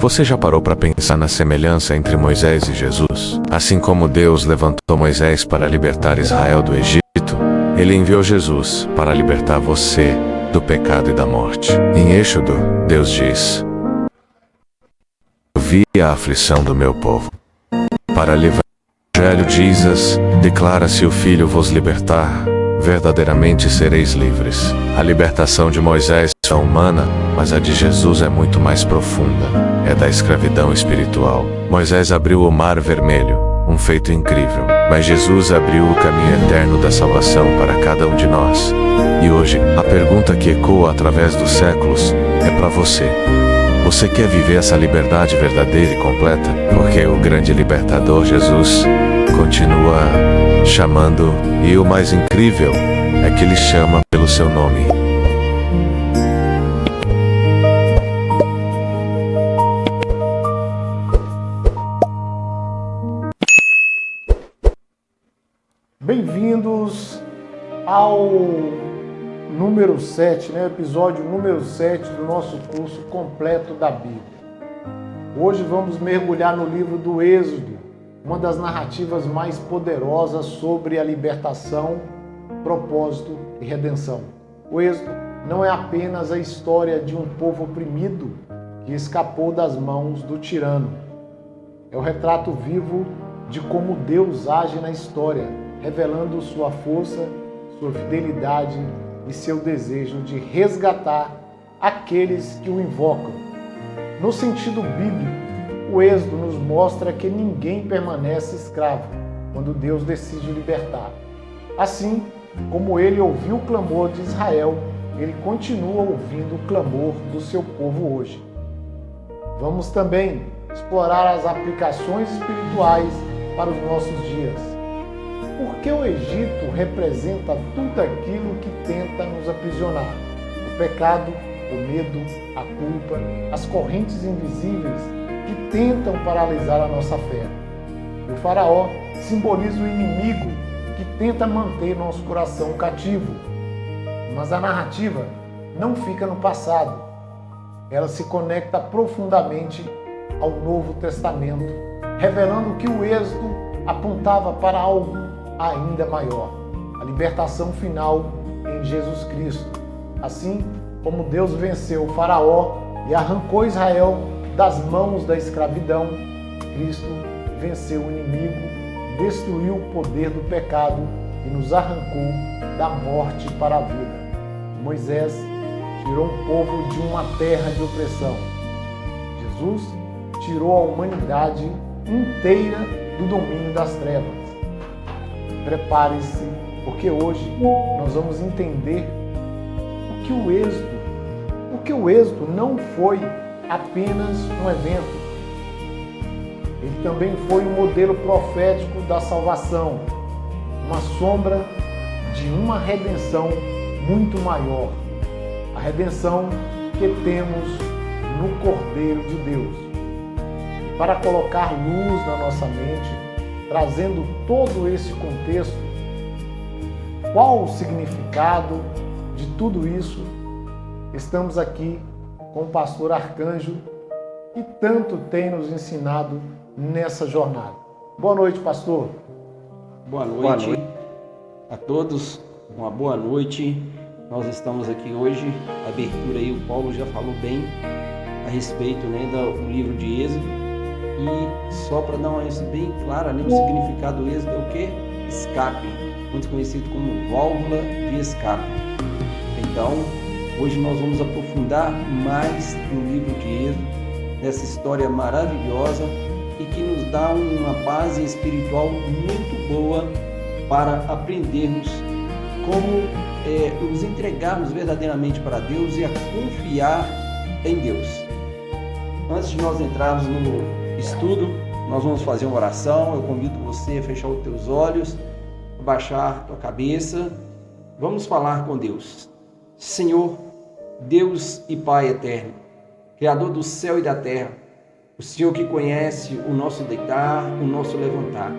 Você já parou para pensar na semelhança entre Moisés e Jesus? Assim como Deus levantou Moisés para libertar Israel do Egito, Ele enviou Jesus para libertar você do pecado e da morte. Em Êxodo, Deus diz: vi a aflição do meu povo. Para livrar o Evangelho Jesus, declara: se o Filho vos libertar, verdadeiramente sereis livres. A libertação de Moisés é humana, mas a de Jesus é muito mais profunda. É da escravidão espiritual. Moisés abriu o Mar Vermelho, um feito incrível. Mas Jesus abriu o caminho eterno da salvação para cada um de nós. E hoje, a pergunta que ecoa através dos séculos é para você. Você quer viver essa liberdade verdadeira e completa? Porque o grande libertador Jesus continua chamando, e o mais incrível é que Ele chama pelo seu nome. Bem-vindos ao número 7, episódio número 7 do nosso curso completo da Bíblia. Hoje vamos mergulhar no livro do Êxodo, uma das narrativas mais poderosas sobre a libertação, propósito e redenção. O Êxodo não é apenas a história de um povo oprimido que escapou das mãos do tirano. É o retrato vivo de como Deus age na história, revelando sua força, sua fidelidade e seu desejo de resgatar aqueles que o invocam. No sentido bíblico, o Êxodo nos mostra que ninguém permanece escravo quando Deus decide libertar. Assim como Ele ouviu o clamor de Israel, Ele continua ouvindo o clamor do seu povo hoje. Vamos também explorar as aplicações espirituais para os nossos dias. Por que o Egito representa tudo aquilo que tenta nos aprisionar? O pecado, o medo, a culpa, as correntes invisíveis que tentam paralisar a nossa fé. O faraó simboliza o inimigo que tenta manter nosso coração cativo. Mas a narrativa não fica no passado. Ela se conecta profundamente ao Novo Testamento, revelando que o Êxodo apontava para algo ainda maior, a libertação final em Jesus Cristo. Assim como Deus venceu o faraó e arrancou Israel das mãos da escravidão, Cristo venceu o inimigo, destruiu o poder do pecado e nos arrancou da morte para a vida. Moisés tirou um povo de uma terra de opressão. Jesus tirou a humanidade inteira do domínio das trevas. Prepare-se, porque hoje nós vamos entender o que o Êxodo não foi apenas um evento. Ele também foi um modelo profético da salvação, uma sombra de uma redenção muito maior, a redenção que temos no Cordeiro de Deus. E para colocar luz na nossa mente, trazendo todo esse contexto, qual o significado de tudo isso, estamos aqui com o pastor Arcanjo, que tanto tem nos ensinado nessa jornada. Boa noite, pastor. Boa noite a todos, uma boa noite. Nós estamos aqui hoje, a abertura aí, o Paulo já falou bem a respeito do livro de Êxodo. E só para dar uma bem clara, o significado do Êxodo é o quê? Escape, muito conhecido como válvula de escape. Então, hoje nós vamos aprofundar mais no livro de Êxodo, nessa história maravilhosa e que nos dá uma base espiritual muito boa para aprendermos como nos entregarmos verdadeiramente para Deus e a confiar em Deus. Antes de nós entrarmos no estudo, nós vamos fazer uma oração. Eu convido você a fechar os teus olhos, baixar a tua cabeça. Vamos falar com Deus. Senhor, Deus e Pai eterno, Criador do céu e da terra, o Senhor que conhece o nosso deitar, o nosso levantar,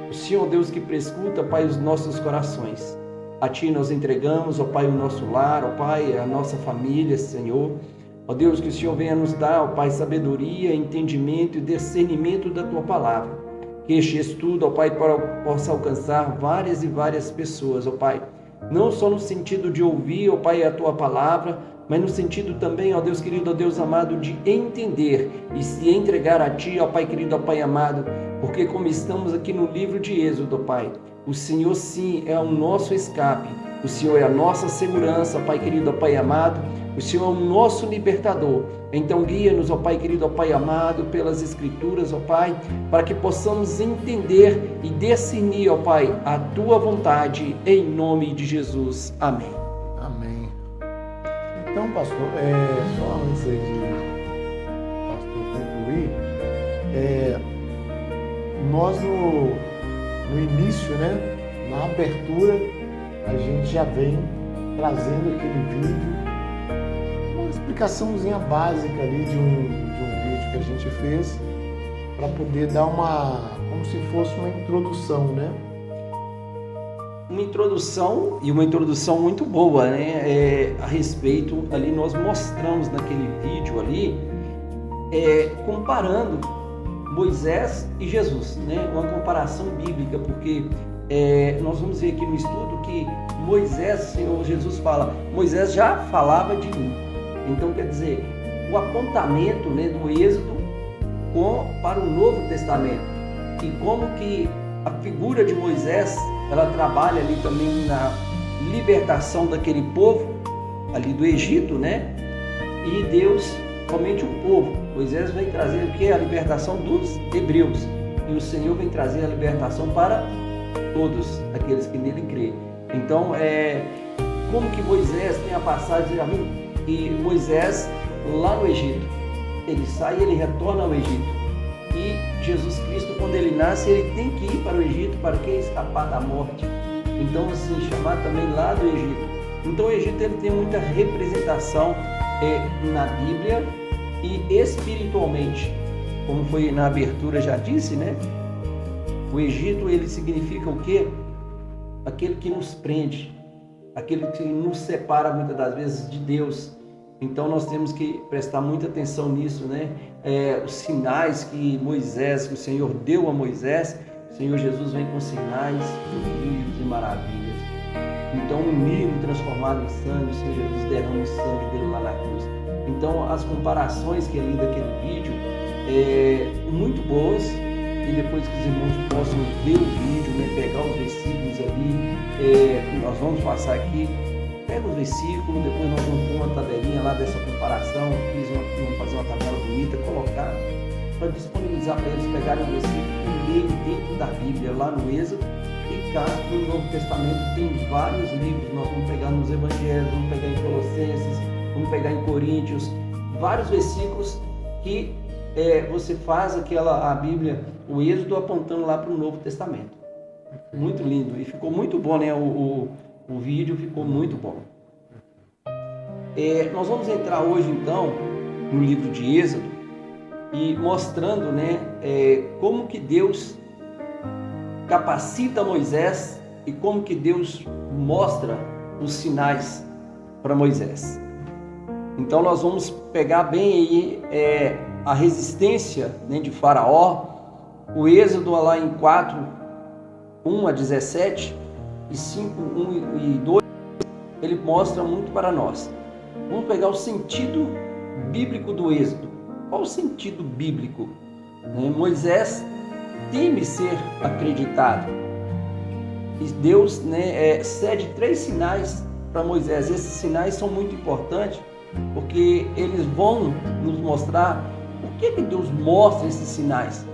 o Senhor Deus que prescuta, Pai, os nossos corações. A Ti nós entregamos, ó Pai, o nosso lar, ó Pai, a nossa família, Senhor. Ó Deus, que o Senhor venha nos dar, ó Pai, sabedoria, entendimento e discernimento da Tua palavra. Que este estudo, ó Pai, possa alcançar várias e várias pessoas, ó Pai. Não só no sentido de ouvir, ó Pai, a Tua palavra, mas no sentido também, ó Deus querido, ó Deus amado, de entender e se entregar a Ti, ó Pai querido, ó Pai amado, porque como estamos aqui no livro de Êxodo, ó Pai, o Senhor sim é o nosso escape, o Senhor é a nossa segurança, ó Pai querido, ó Pai amado, o Senhor é o nosso libertador. Então guia-nos, ó Pai querido, ó Pai amado, pelas Escrituras, ó Pai, para que possamos entender e discernir, ó Pai, a Tua vontade, em nome de Jesus. Amém. Amém. Então, pastor, só antes aí de pastor concluir, nós no início, né, na abertura, a gente já vem trazendo aquele vídeo, uma explicaçãozinha básica ali de um vídeo que a gente fez, para poder dar como se fosse uma introdução, né? Uma introdução muito boa, né? A respeito, ali nós mostramos naquele vídeo ali, comparando Moisés e Jesus, né? Uma comparação bíblica, porque nós vamos ver aqui no estudo que Moisés, Senhor Jesus fala, Moisés já falava de mim. Então, quer dizer, o apontamento, né, do Êxodo para o Novo Testamento, e como que a figura de Moisés, ela trabalha ali também na libertação daquele povo ali do Egito, né? E Deus, somente o povo. Moisés vem trazer o que? A libertação dos hebreus. E o Senhor vem trazer a libertação para todos aqueles que nele creem. Então, como que Moisés tem a passagem e Moisés lá no Egito, ele sai e ele retorna ao Egito. E Jesus Cristo, quando ele nasce, ele tem que ir para o Egito para que escapar da morte. Então, assim, chamar também lá do Egito. Então, o Egito ele tem muita representação na Bíblia e espiritualmente, como foi na abertura já disse, né? O Egito ele significa o quê? Aquele que nos prende, aquele que nos separa muitas das vezes de Deus. Então nós temos que prestar muita atenção nisso, né? Os sinais que o Senhor deu a Moisés, o Senhor Jesus vem com sinais, prodígios e maravilhas. Então o Nilo transformado em sangue, o Senhor Jesus derrama o sangue dele lá na cruz. Então as comparações que ali daquele vídeo, muito boas, e depois que os irmãos possam ver o vídeo, né? Pegar os versículos ali, nós vamos passar aqui. Pega os versículos, depois nós vamos pôr uma tabelinha lá dessa comparação, vamos fazer uma tabela bonita, colocar, para disponibilizar para eles pegarem o versículo e lerem dentro da Bíblia, lá no Êxodo, e cá no Novo Testamento tem vários livros, nós vamos pegar nos Evangelhos, vamos pegar em Colossenses, vamos pegar em Coríntios, vários versículos que você faz a Bíblia, o Êxodo apontando lá para o Novo Testamento. Muito lindo, e ficou muito bom, né? O vídeo ficou muito bom. Nós vamos entrar hoje então no livro de Êxodo e mostrando, né, como que Deus capacita Moisés e como que Deus mostra os sinais para Moisés. Então nós vamos pegar bem aí a resistência, né, de Faraó, o Êxodo lá em 4, 1 a 17 e 5, 1 e 2, ele mostra muito para nós. Vamos pegar o sentido bíblico do Êxodo. Qual o sentido bíblico? Moisés teme ser acreditado. E Deus, né, cede 3 sinais para Moisés. Esses sinais são muito importantes, porque eles vão nos mostrar por que Deus mostra esses sinais.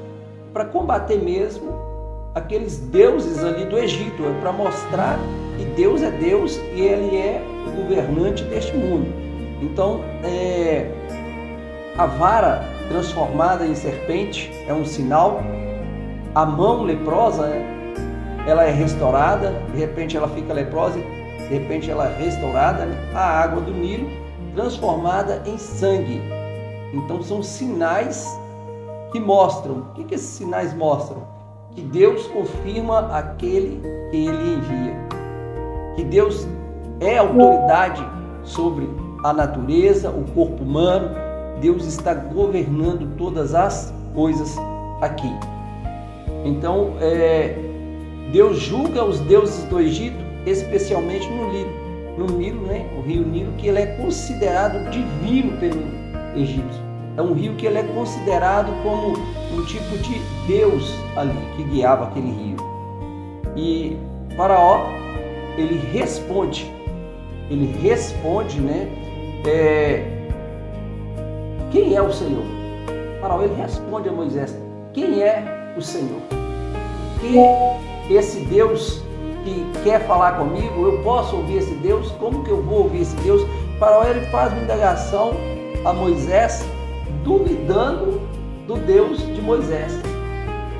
Para combater mesmo aqueles deuses ali do Egito, para mostrar que Deus é Deus e Ele é o governante deste mundo. Então, a vara transformada em serpente é um sinal, a mão leprosa, ela é restaurada, de repente ela fica leprosa, de repente ela é restaurada, né? A água do Nilo transformada em sangue. Então são sinais que mostram, o que esses sinais mostram? Que Deus confirma aquele que Ele envia, que Deus é autoridade sobre a natureza, o corpo humano. Deus está governando todas as coisas aqui. Então, Deus julga os deuses do Egito, especialmente no Nilo, né? O rio Nilo, que ele é considerado divino pelo egípcio. É um rio que ele é considerado como um tipo de Deus ali, que guiava aquele rio. E Faraó, ele responde, né? Quem é o Senhor? Faraó, ele responde a Moisés: quem é o Senhor? Que esse Deus que quer falar comigo, eu posso ouvir esse Deus? Como que eu vou ouvir esse Deus? Faraó, ele faz uma indagação a Moisés, duvidando do Deus de Moisés.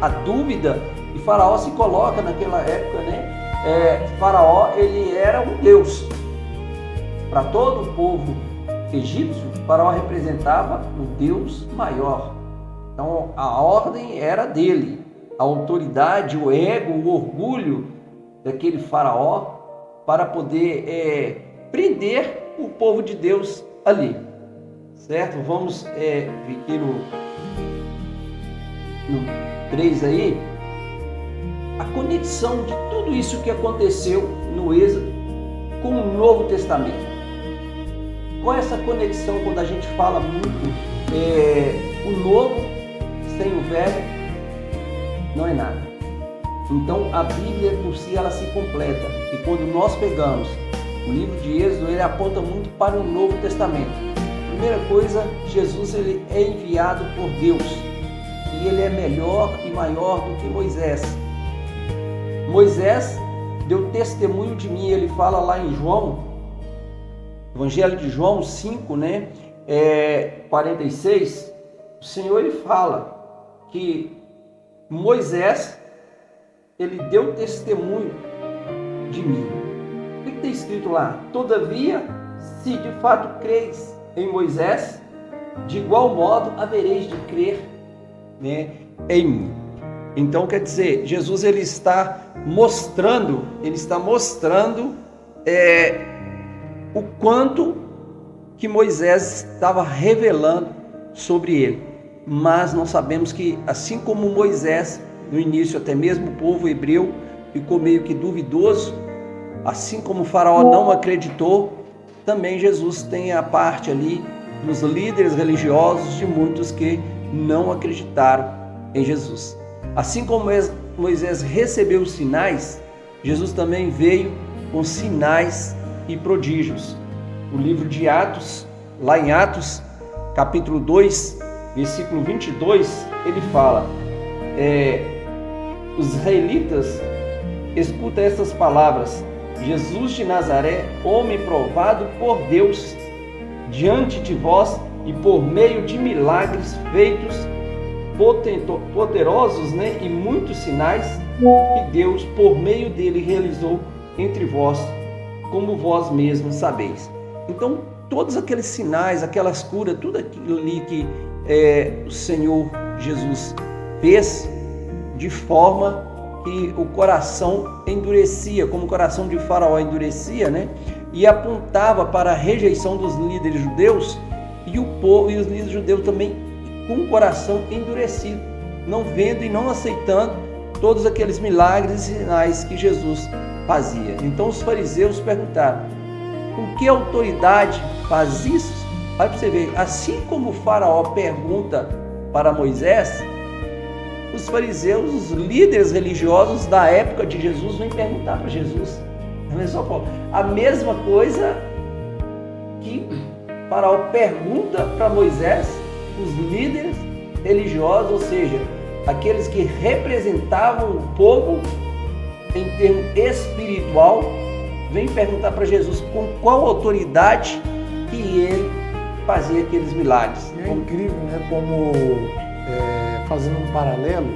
A dúvida, e Faraó se coloca naquela época, né? Faraó, ele era um Deus. Para todo o povo egípcio, Faraó representava o Deus maior. Então a ordem era dele. A autoridade, o ego, o orgulho daquele Faraó para poder prender o povo de Deus ali. Certo? Vamos ver aqui no 3 aí, a conexão de tudo isso que aconteceu no Êxodo com o Novo Testamento. Qual é essa conexão quando a gente fala muito o novo sem o velho não é nada. Então a Bíblia por si ela se completa, e quando nós pegamos o livro de Êxodo, ele aponta muito para o Novo Testamento. Primeira coisa, Jesus ele é enviado por Deus e ele é melhor e maior do que Moisés. Moisés deu testemunho de mim, ele fala lá em João, Evangelho de João 5, né, 46, o Senhor ele fala que Moisés ele deu testemunho de mim. O que está escrito lá? Todavia, se de fato creis em Moisés, de igual modo havereis de crer, né, em mim. Então quer dizer, Jesus ele está mostrando o quanto que Moisés estava revelando sobre ele. Mas nós sabemos que assim como Moisés, no início até mesmo o povo hebreu ficou meio que duvidoso, assim como o Faraó não acreditou, também Jesus tem a parte ali dos líderes religiosos, de muitos que não acreditaram em Jesus. Assim como Moisés recebeu os sinais, Jesus também veio com sinais e prodígios. O livro de Atos, lá em Atos, capítulo 2, versículo 22, ele fala, os israelitas, escuta essas palavras: Jesus de Nazaré, homem provado por Deus diante de vós e por meio de milagres feitos poderosos, né, e muitos sinais que Deus por meio dele realizou entre vós, como vós mesmos sabeis. Então todos aqueles sinais, aquelas curas, tudo aquilo ali que o Senhor Jesus fez, de forma que o coração endurecia, como o coração de Faraó endurecia, né? E apontava para a rejeição dos líderes judeus, e o povo e os líderes judeus também com o coração endurecido, não vendo e não aceitando todos aqueles milagres e sinais que Jesus fazia. Então os fariseus perguntaram: com que autoridade faz isso? Aí para você ver, assim como o Faraó pergunta para Moisés, os fariseus, os líderes religiosos da época de Jesus, vêm perguntar para Jesus a mesma coisa que Faraó pergunta para Moisés. Os líderes religiosos, ou seja, aqueles que representavam o povo em termo espiritual, vêm perguntar para Jesus com qual autoridade que ele fazia aqueles milagres. É incrível, né? Como fazendo um paralelo,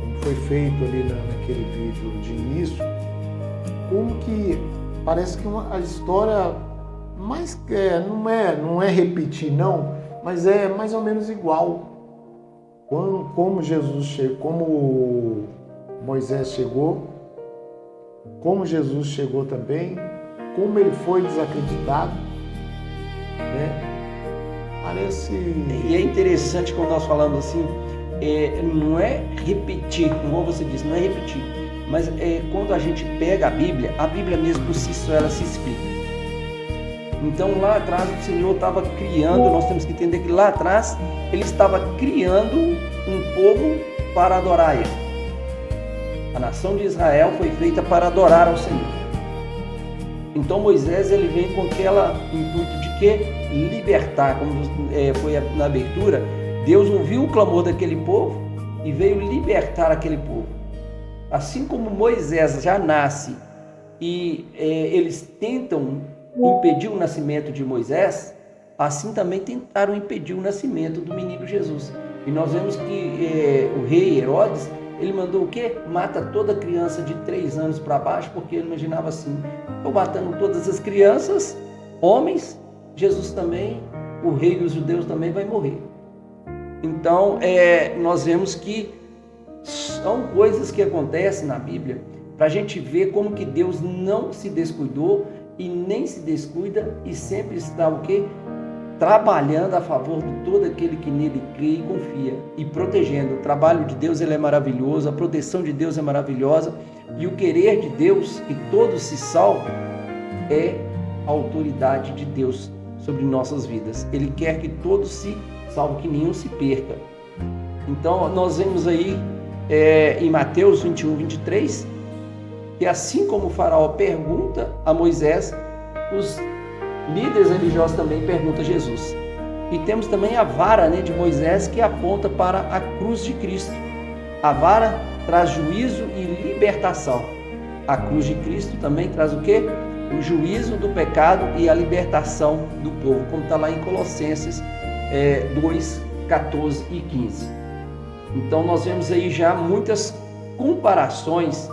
como foi feito ali naquele vídeo de início, como que parece que a história mais não é repetir não, mas é mais ou menos igual. Como Jesus chegou, como Moisés chegou, como Jesus chegou também, como ele foi desacreditado, né? Parece... E é interessante quando nós falamos assim, não é repetir, como você disse, não é repetir, mas quando a gente pega a Bíblia mesmo por si só ela se explica. Então lá atrás o Senhor estava criando, nós temos que entender que lá atrás Ele estava criando um povo para adorar Ele. A nação de Israel foi feita para adorar ao Senhor. Então Moisés ele vem com aquela intuito de que? Libertar, como foi na abertura, Deus ouviu o clamor daquele povo e veio libertar aquele povo. Assim como Moisés já nasce e eles tentam impedir o nascimento de Moisés, assim também tentaram impedir o nascimento do menino Jesus. E nós vemos que o rei Herodes, ele mandou o quê? Mata toda criança de 3 anos para baixo, porque ele imaginava assim, estou matando todas as crianças, homens, Jesus também, o rei dos judeus também vai morrer. Então, nós vemos que são coisas que acontecem na Bíblia, para a gente ver como que Deus não se descuidou e nem se descuida e sempre está o quê? Trabalhando a favor de todo aquele que nele crê e confia e protegendo. O trabalho de Deus ele é maravilhoso, a proteção de Deus é maravilhosa e o querer de Deus que todos se salvem é a autoridade de Deus sobre nossas vidas. Ele quer que todos se salvem, que nenhum se perca. Então nós vemos aí em Mateus 21, 23, que assim como o faraó pergunta a Moisés, os líderes religiosos também perguntam a Jesus. E temos também a vara de Moisés que aponta para a cruz de Cristo. A vara traz juízo e libertação. A cruz de Cristo também traz o quê? O juízo do pecado e a libertação do povo, como está lá em Colossenses 2, 14 e 15. Então nós vemos aí já muitas comparações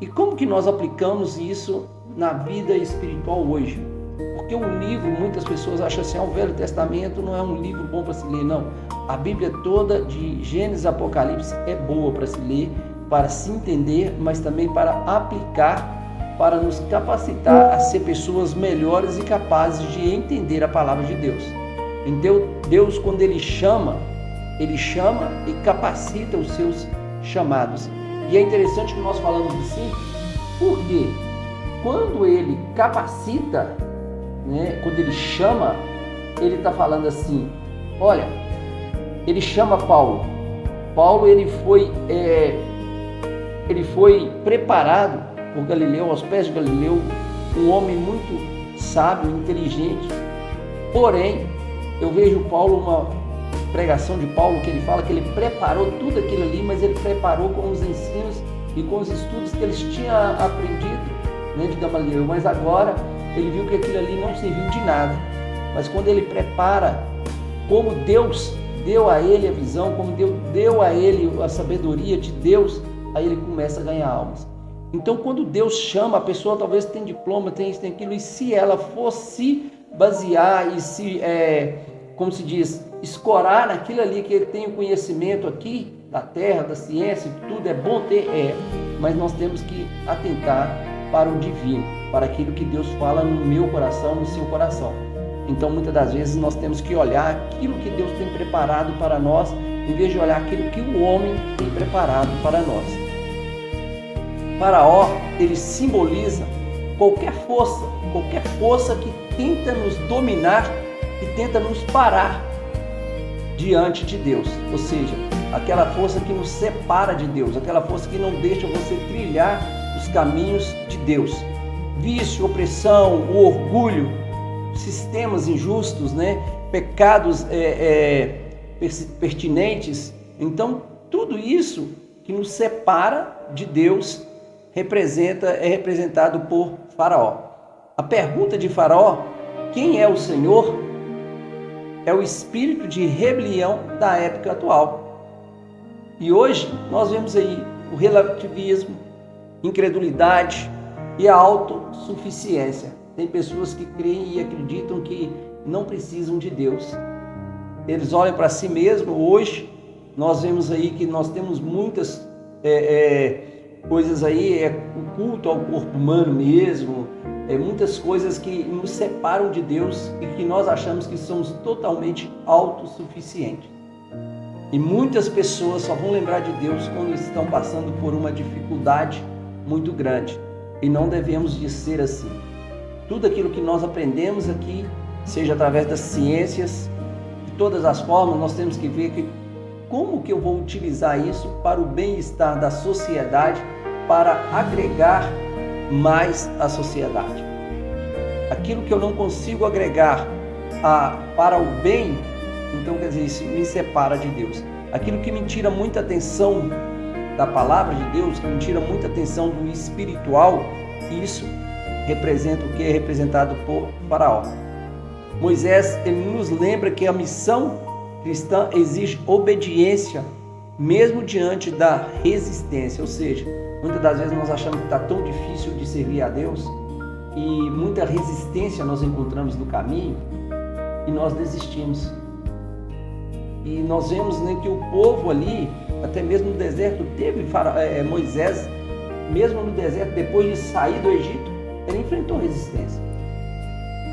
e como que nós aplicamos isso na vida espiritual hoje. Porque o livro, muitas pessoas acham assim, o Velho Testamento não é um livro bom para se ler, não. A Bíblia toda, de Gênesis a Apocalipse, é boa para se ler, para se entender, mas também para aplicar, para nos capacitar a ser pessoas melhores e capazes de entender a palavra de Deus. Então, Deus, quando Ele chama e capacita os seus chamados. E é interessante que nós falamos assim, porque quando Ele capacita, quando Ele chama, Ele está falando assim, olha, Ele chama Paulo. Paulo ele foi preparado por Galileu, aos pés de Galileu, um homem muito sábio, inteligente. Porém, eu vejo Paulo, uma pregação de Paulo, que ele fala que ele preparou tudo aquilo ali, mas ele preparou com os ensinos e com os estudos que eles tinham aprendido de Gamaliel, mas agora ele viu que aquilo ali não serviu de nada. Mas quando ele prepara, como Deus deu a ele a visão, como Deus deu a ele a sabedoria de Deus, aí ele começa a ganhar almas. Então quando Deus chama, a pessoa talvez tem diploma, tem isso, tem aquilo, e se ela fosse basear e se, como se diz, escorar naquilo ali que ele tem o conhecimento aqui, da terra, da ciência, tudo é bom ter, mas nós temos que atentar para o divino, para aquilo que Deus fala no meu coração, no seu coração. Então muitas das vezes nós temos que olhar aquilo que Deus tem preparado para nós, em vez de olhar aquilo que o homem tem preparado para nós. Faraó, ele simboliza qualquer força que tenta nos dominar, que tenta nos parar diante de Deus, ou seja, aquela força que nos separa de Deus, aquela força que não deixa você trilhar os caminhos de Deus. Vício, opressão, o orgulho, sistemas injustos, pecados pertinentes. Então, tudo isso que nos separa de Deus é representado por Faraó. A pergunta de Faraó, quem é o Senhor? É o espírito de rebelião da época atual. E hoje nós vemos aí o relativismo, incredulidade e a autossuficiência. Tem pessoas que creem e acreditam que não precisam de Deus. Eles olham para si mesmos. Hoje nós vemos aí que nós temos muitas coisas aí, o culto ao corpo humano mesmo, muitas coisas que nos separam de Deus e que nós achamos que somos totalmente autossuficientes. E muitas pessoas só vão lembrar de Deus quando estão passando por uma dificuldade muito grande. E não devemos de ser assim. Tudo aquilo que nós aprendemos aqui, seja através das ciências, de todas as formas, nós temos que ver que como que eu vou utilizar isso para o bem-estar da sociedade, para agregar mais à sociedade. Aquilo que eu não consigo agregar para o bem, então quer dizer, isso me separa de Deus. Aquilo que me tira muita atenção da palavra de Deus, que me tira muita atenção do espiritual, isso representa o que é representado por Faraó. Moisés, ele nos lembra que a missão cristã exige obediência, mesmo diante da resistência, ou seja, muitas das vezes nós achamos que está tão difícil de servir a Deus e muita resistência nós encontramos no caminho e nós desistimos. E nós vemos, né, que o povo ali, até mesmo no deserto, teve Moisés, mesmo no deserto, depois de sair do Egito, ele enfrentou resistência.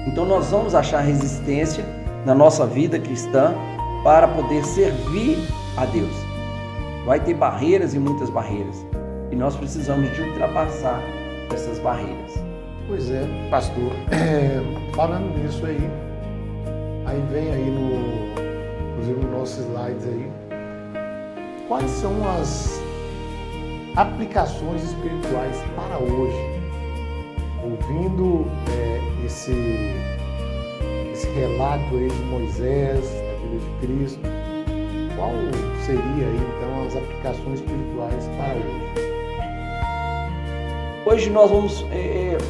Então nós vamos achar resistência na nossa vida cristã para poder servir a Deus. Vai ter barreiras e muitas barreiras. E nós precisamos de ultrapassar essas barreiras. Pois é, pastor. Falando nisso aí vem aí inclusive nos nossos slides aí, quais são as aplicações espirituais para hoje? Ouvindo esse relato aí de Moisés, da vida de Cristo, qual seria aí então as aplicações espirituais para hoje? Hoje nós vamos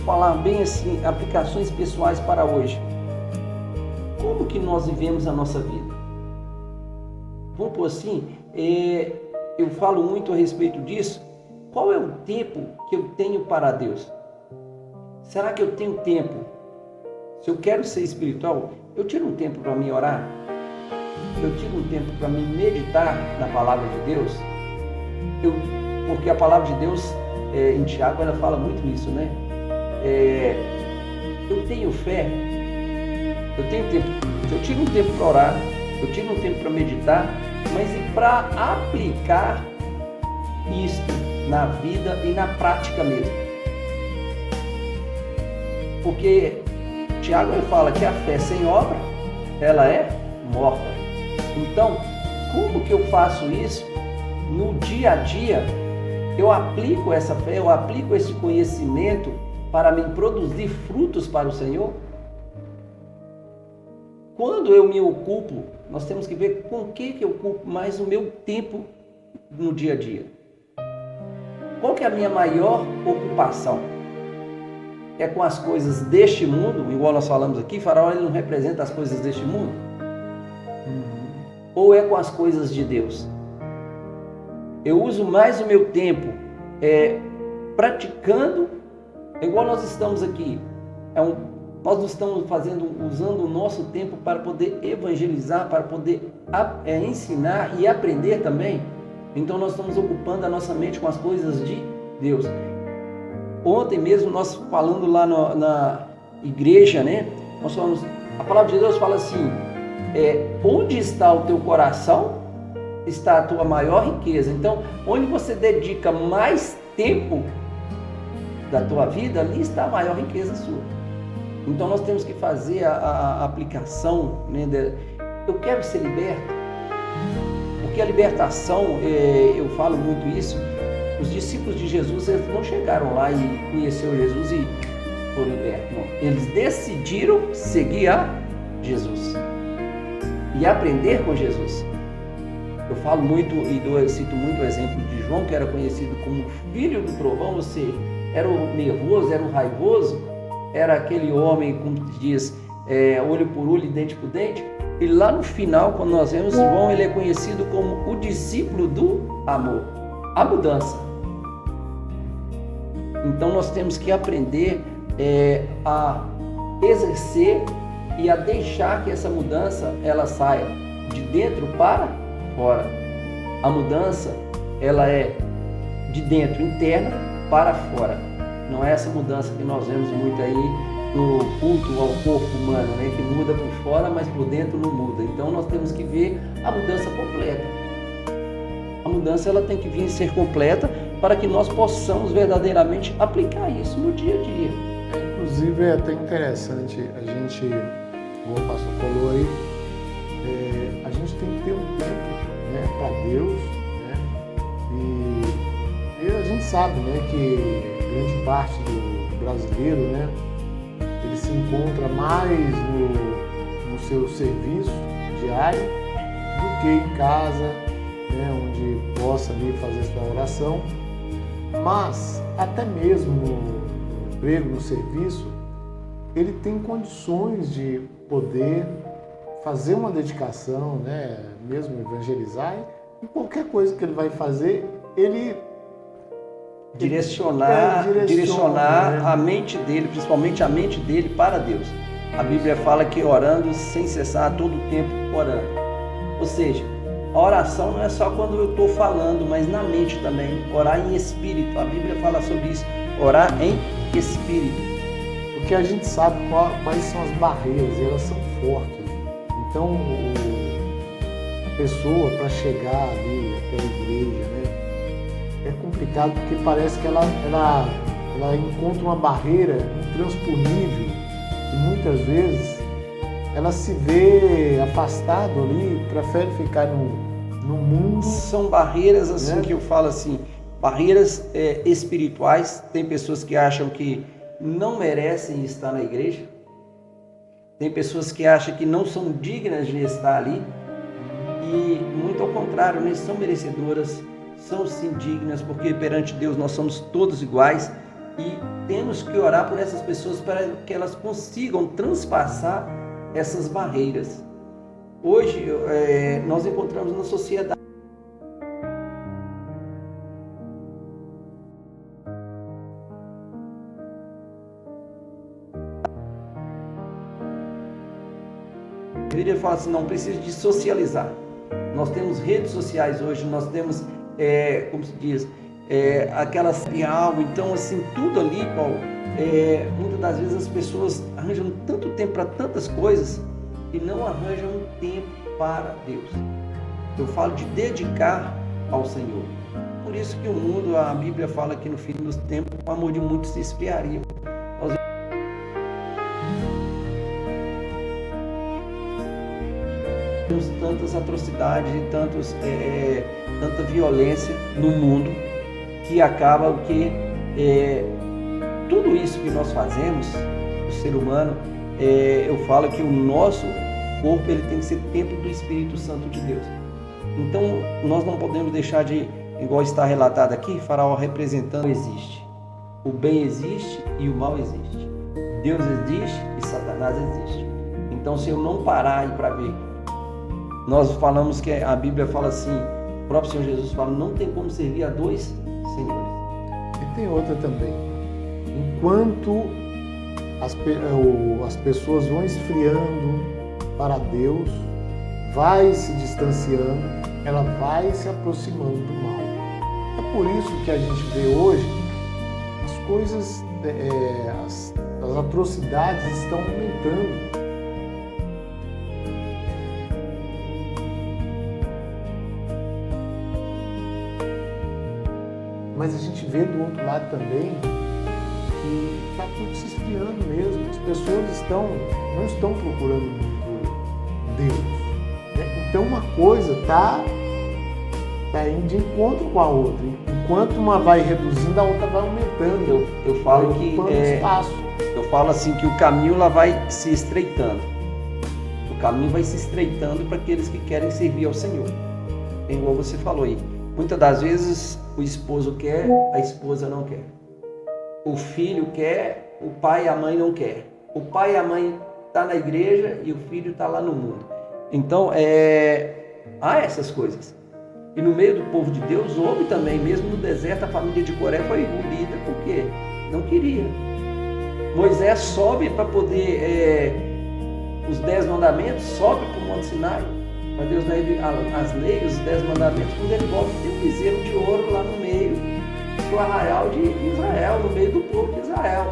falar bem assim, aplicações pessoais para hoje. Como que nós vivemos a nossa vida? Vamos por assim, eu falo muito a respeito disso. Qual é o tempo que eu tenho para Deus? Será que eu tenho tempo? Se eu quero ser espiritual, eu tiro um tempo para me orar? Eu tiro um tempo para me meditar na palavra de Deus? Porque a palavra de Deus, em Tiago, ela fala muito nisso, né? Eu tenho fé, eu tenho tempo. Eu tiro um tempo para orar, eu tiro um tempo para meditar, mas e para aplicar isso na vida e na prática mesmo. Porque Tiago ele fala que a fé sem obra, ela é morta. Então, como que eu faço isso? No dia a dia, eu aplico essa fé, eu aplico esse conhecimento para me produzir frutos para o Senhor? Quando eu me ocupo, nós temos que ver com o que eu ocupo mais o meu tempo no dia a dia. Qual que é a minha maior ocupação? É com as coisas deste mundo, igual nós falamos aqui, Faraó ele não representa as coisas deste mundo? Ou é com as coisas de Deus? Eu uso mais o meu tempo praticando, igual nós estamos aqui, nós não estamos usando o nosso tempo para poder evangelizar, para poder ensinar e aprender também. Então nós estamos ocupando a nossa mente com as coisas de Deus. Ontem mesmo nós falando lá na igreja, né? Nós falamos, a palavra de Deus fala assim, onde está o teu coração, está a tua maior riqueza. Então, onde você dedica mais tempo da tua vida, ali está a maior riqueza sua. Então nós temos que fazer a aplicação, né, eu quero ser liberto, porque a libertação, eu falo muito isso, os discípulos de Jesus, eles não chegaram lá e conheceram Jesus e foram libertos, não. Eles decidiram seguir a Jesus e aprender com Jesus. Eu falo muito e cito muito o exemplo de João, que era conhecido como filho do trovão, ou seja, era o nervoso, era o raivoso, era aquele homem, como diz, olho por olho e dente por dente. E lá no final, quando nós vemos João, ele é conhecido como o discípulo do amor, a mudança. Então nós temos que aprender a exercer e a deixar que essa mudança ela saia de dentro para fora. A mudança ela é de dentro, interna para fora. Não é essa mudança que nós vemos muito aí no culto ao corpo humano, né? Que muda por fora, mas por dentro não muda. Então nós temos que ver a mudança completa. A mudança ela tem que vir ser completa para que nós possamos verdadeiramente aplicar isso no dia a dia. Inclusive é até interessante, a gente, como o pastor falou aí, a gente tem que ter um tempo, né, para Deus, né? E a gente sabe, né, que grande parte do brasileiro, né, ele se encontra mais no seu serviço diário do que em casa, né, onde possa ali fazer sua oração. Mas até mesmo no emprego, no serviço, ele tem condições de poder fazer uma dedicação, né, mesmo evangelizar, e qualquer coisa que ele vai fazer, ele direcionar né? a mente dele, principalmente a mente dele para Deus. A Bíblia fala que orando sem cessar, a todo tempo orando. Ou seja, a oração não é só quando eu estou falando, mas na mente também. Orar em espírito. A Bíblia fala sobre isso. Orar em espírito. Porque a gente sabe quais são as barreiras, e elas são fortes. Então, a pessoa, para chegar ali até a igreja, né, é complicado porque parece que ela encontra uma barreira intransponível e muitas vezes ela se vê afastada ali, prefere ficar no mundo. São barreiras assim, né? Que eu falo assim, barreiras espirituais. Tem pessoas que acham que não merecem estar na igreja. Tem pessoas que acham que não são dignas de estar ali. E muito ao contrário, né? São merecedoras, são sim dignas, porque perante Deus nós somos todos iguais. E temos que orar por essas pessoas para que elas consigam transpassar essas barreiras. Hoje nós encontramos na sociedade a Bíblia fala assim, não precisa de socializar. Nós temos redes sociais hoje, nós temos, como se diz, aquelas algo. Então, assim, tudo ali, Paulo, muitas das vezes as pessoas arranjam tanto tempo para tantas coisas e não arranjam um tempo para Deus. Eu falo de dedicar ao Senhor. Por isso que o mundo, a Bíblia fala que no fim dos tempos, o amor de muitos se esfriaria. Temos tantas atrocidades e tanta violência no mundo que acaba que tudo isso que nós fazemos, o ser humano, eu falo que o nosso corpo ele tem que ser templo do Espírito Santo de Deus. Então nós não podemos deixar de, igual está relatado aqui, Faraó representando existe. O bem existe e o mal existe. Deus existe e Satanás existe. Então se eu não parar aí para ver, nós falamos que a Bíblia fala assim, o próprio Senhor Jesus fala, não tem como servir a dois senhores. E tem outra também. Enquanto as pessoas vão esfriando para Deus, vai se distanciando, ela vai se aproximando do mal. É por isso que a gente vê hoje as coisas, as atrocidades estão aumentando. Mas a gente vê do outro lado também que está tudo se esfriando mesmo. As pessoas não estão procurando Deus. Né? Então uma coisa está indo de encontro com a outra. Enquanto uma vai reduzindo, a outra vai aumentando. Eu falo vai que espaço. Eu falo assim que o caminho lá vai se estreitando. O caminho vai se estreitando para aqueles que querem servir ao Senhor. Igual você falou aí. Muitas das vezes o esposo quer, a esposa não quer. O filho quer, o pai e a mãe não quer. O pai e a mãe estão na igreja e o filho está lá no mundo. Então, há essas coisas. E no meio do povo de Deus, houve também, mesmo no deserto, a família de Coré foi engolida porque não queria. Moisés sobe para poder, os 10 mandamentos, sobe para o Monte Sinai. Para Deus dar as leis, os 10 mandamentos, quando ele volta tem um bezerro de ouro lá no meio, do arraial de Israel, no meio do povo de Israel.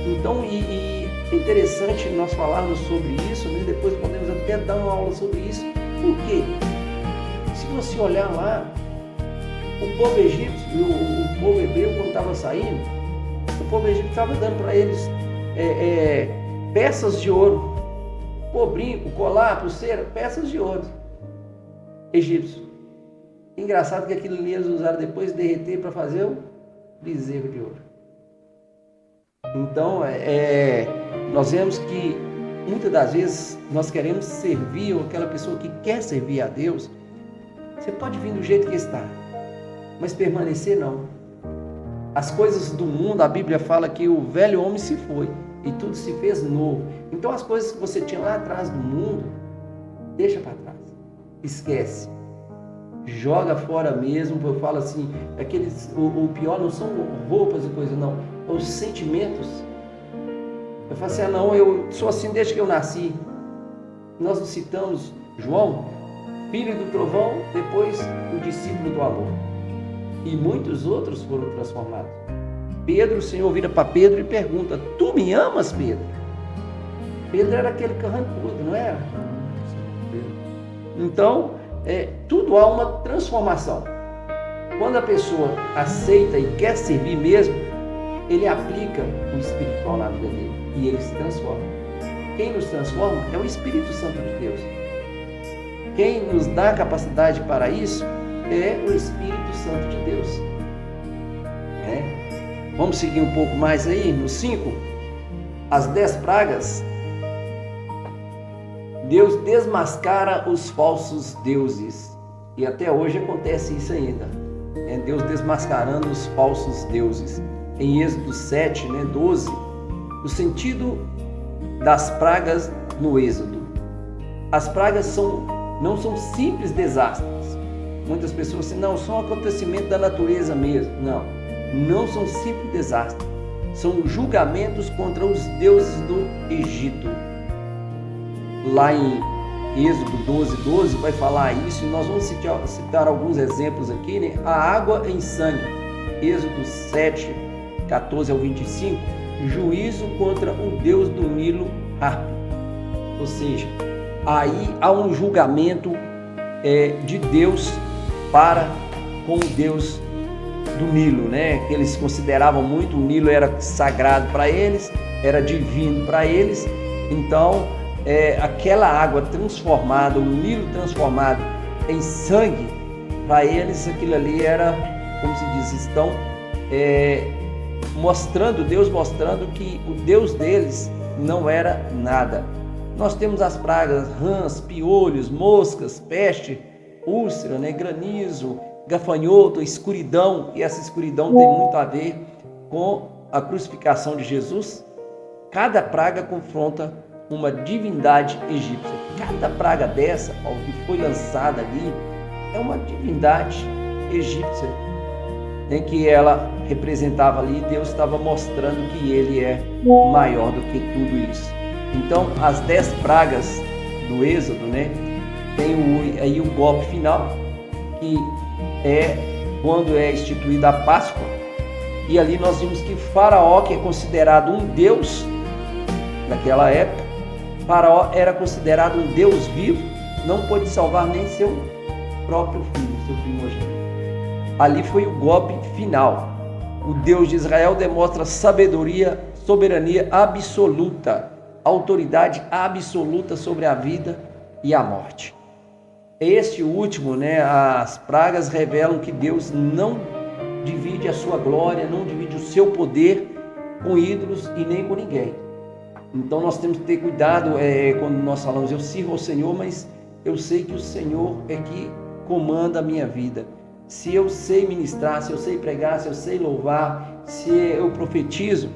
Então, e é interessante nós falarmos sobre isso, né? Depois podemos até dar uma aula sobre isso. Por quê? Se você olhar lá, o povo egípcio, o povo hebreu, quando estava saindo, o povo egípcio estava dando para eles peças de ouro, brinco, colar, pulseira, peças de ouro egípcio. Engraçado que aquilo ali eles usaram depois derreter para fazer o bezerro de ouro. Então, nós vemos que muitas das vezes nós queremos servir, ou aquela pessoa que quer servir a Deus, você pode vir do jeito que está, mas permanecer não. As coisas do mundo, a Bíblia fala que o velho homem se foi e tudo se fez novo. Então as coisas que você tinha lá atrás do mundo, deixa para trás, esquece, joga fora mesmo. Eu falo assim, o pior não são roupas e coisas, não, os sentimentos. Eu falo assim, não, eu sou assim desde que eu nasci. Nós citamos João, filho do trovão, depois o discípulo do amor. E muitos outros foram transformados. Pedro, o Senhor vira para Pedro e pergunta: tu me amas, Pedro? Pedro era aquele carrancudo, não era? Então, tudo há uma transformação. Quando a pessoa aceita e quer servir mesmo, ele aplica o espiritual na vida dele e ele se transforma. Quem nos transforma é o Espírito Santo de Deus. Quem nos dá capacidade para isso é o Espírito Santo de Deus. Vamos seguir um pouco mais aí, no 5. As 10 pragas. Deus desmascara os falsos deuses. E até hoje acontece isso ainda. Deus desmascarando os falsos deuses. Em Êxodo 7, 12, o sentido das pragas no Êxodo. As pragas não são simples desastres. Muitas pessoas dizem, não, são acontecimentos da natureza mesmo. Não são simples desastres. São julgamentos contra os deuses do Egito. Lá em Êxodo 12 vai falar isso, e nós vamos citar alguns exemplos aqui, A água em sangue. Êxodo 7, 14 ao 25, juízo contra o deus do Nilo, Harpe. Ou seja, aí há um julgamento de Deus para com o deus do Nilo, que eles consideravam muito. O Nilo era sagrado para eles, era divino para eles. Então, aquela água transformada, o Nilo transformado em sangue, para eles aquilo ali era, como se diz, estão Deus mostrando que o Deus deles não era nada. Nós temos as pragas, rãs, piolhos, moscas, peste, úlcera, granizo, gafanhoto, escuridão, e essa escuridão tem muito a ver com a crucificação de Jesus. Cada praga confronta uma divindade egípcia. Cada praga dessa, que foi lançada ali, é uma divindade egípcia, em que ela representava ali. Deus estava mostrando que ele é maior do que tudo isso. Então, as 10 pragas do Êxodo, tem aí o golpe final, que é quando é instituída a Páscoa. E ali nós vimos que Faraó, que é considerado um deus naquela época, Faraó era considerado um deus vivo, não pôde salvar nem seu próprio filho, seu primogênito. Ali foi o golpe final. O Deus de Israel demonstra sabedoria, soberania absoluta, autoridade absoluta sobre a vida e a morte. Este último, as pragas revelam que Deus não divide a sua glória, não divide o seu poder com ídolos e nem com ninguém. Então nós temos que ter cuidado quando nós falamos, eu sirvo ao Senhor, mas eu sei que o Senhor é que comanda a minha vida. Se eu sei ministrar, se eu sei pregar, se eu sei louvar, se eu profetizo,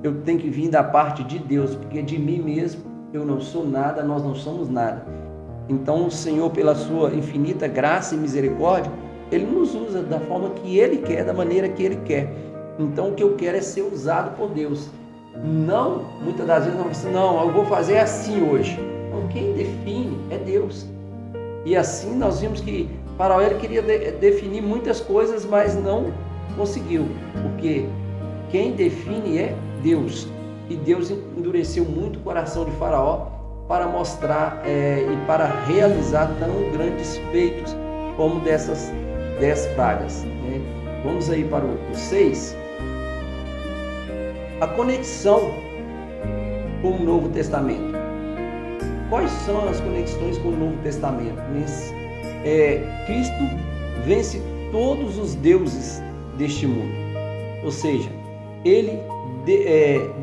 eu tenho que vir da parte de Deus, porque de mim mesmo eu não sou nada, nós não somos nada. Então o Senhor, pela sua infinita graça e misericórdia, Ele nos usa da forma que Ele quer, da maneira que Ele quer. Então o que eu quero é ser usado por Deus. Não, muitas das vezes não, eu vou fazer assim hoje. Então, quem define é Deus. E assim nós vimos que Faraó queria definir muitas coisas, mas não conseguiu, porque quem define é Deus. E Deus endureceu muito o coração de Faraó para mostrar e para realizar tão grandes feitos como dessas 10 pragas, né? Vamos aí para o 6. A conexão com o Novo Testamento. Quais são as conexões com o Novo Testamento? Cristo vence todos os deuses deste mundo. Ou seja, ele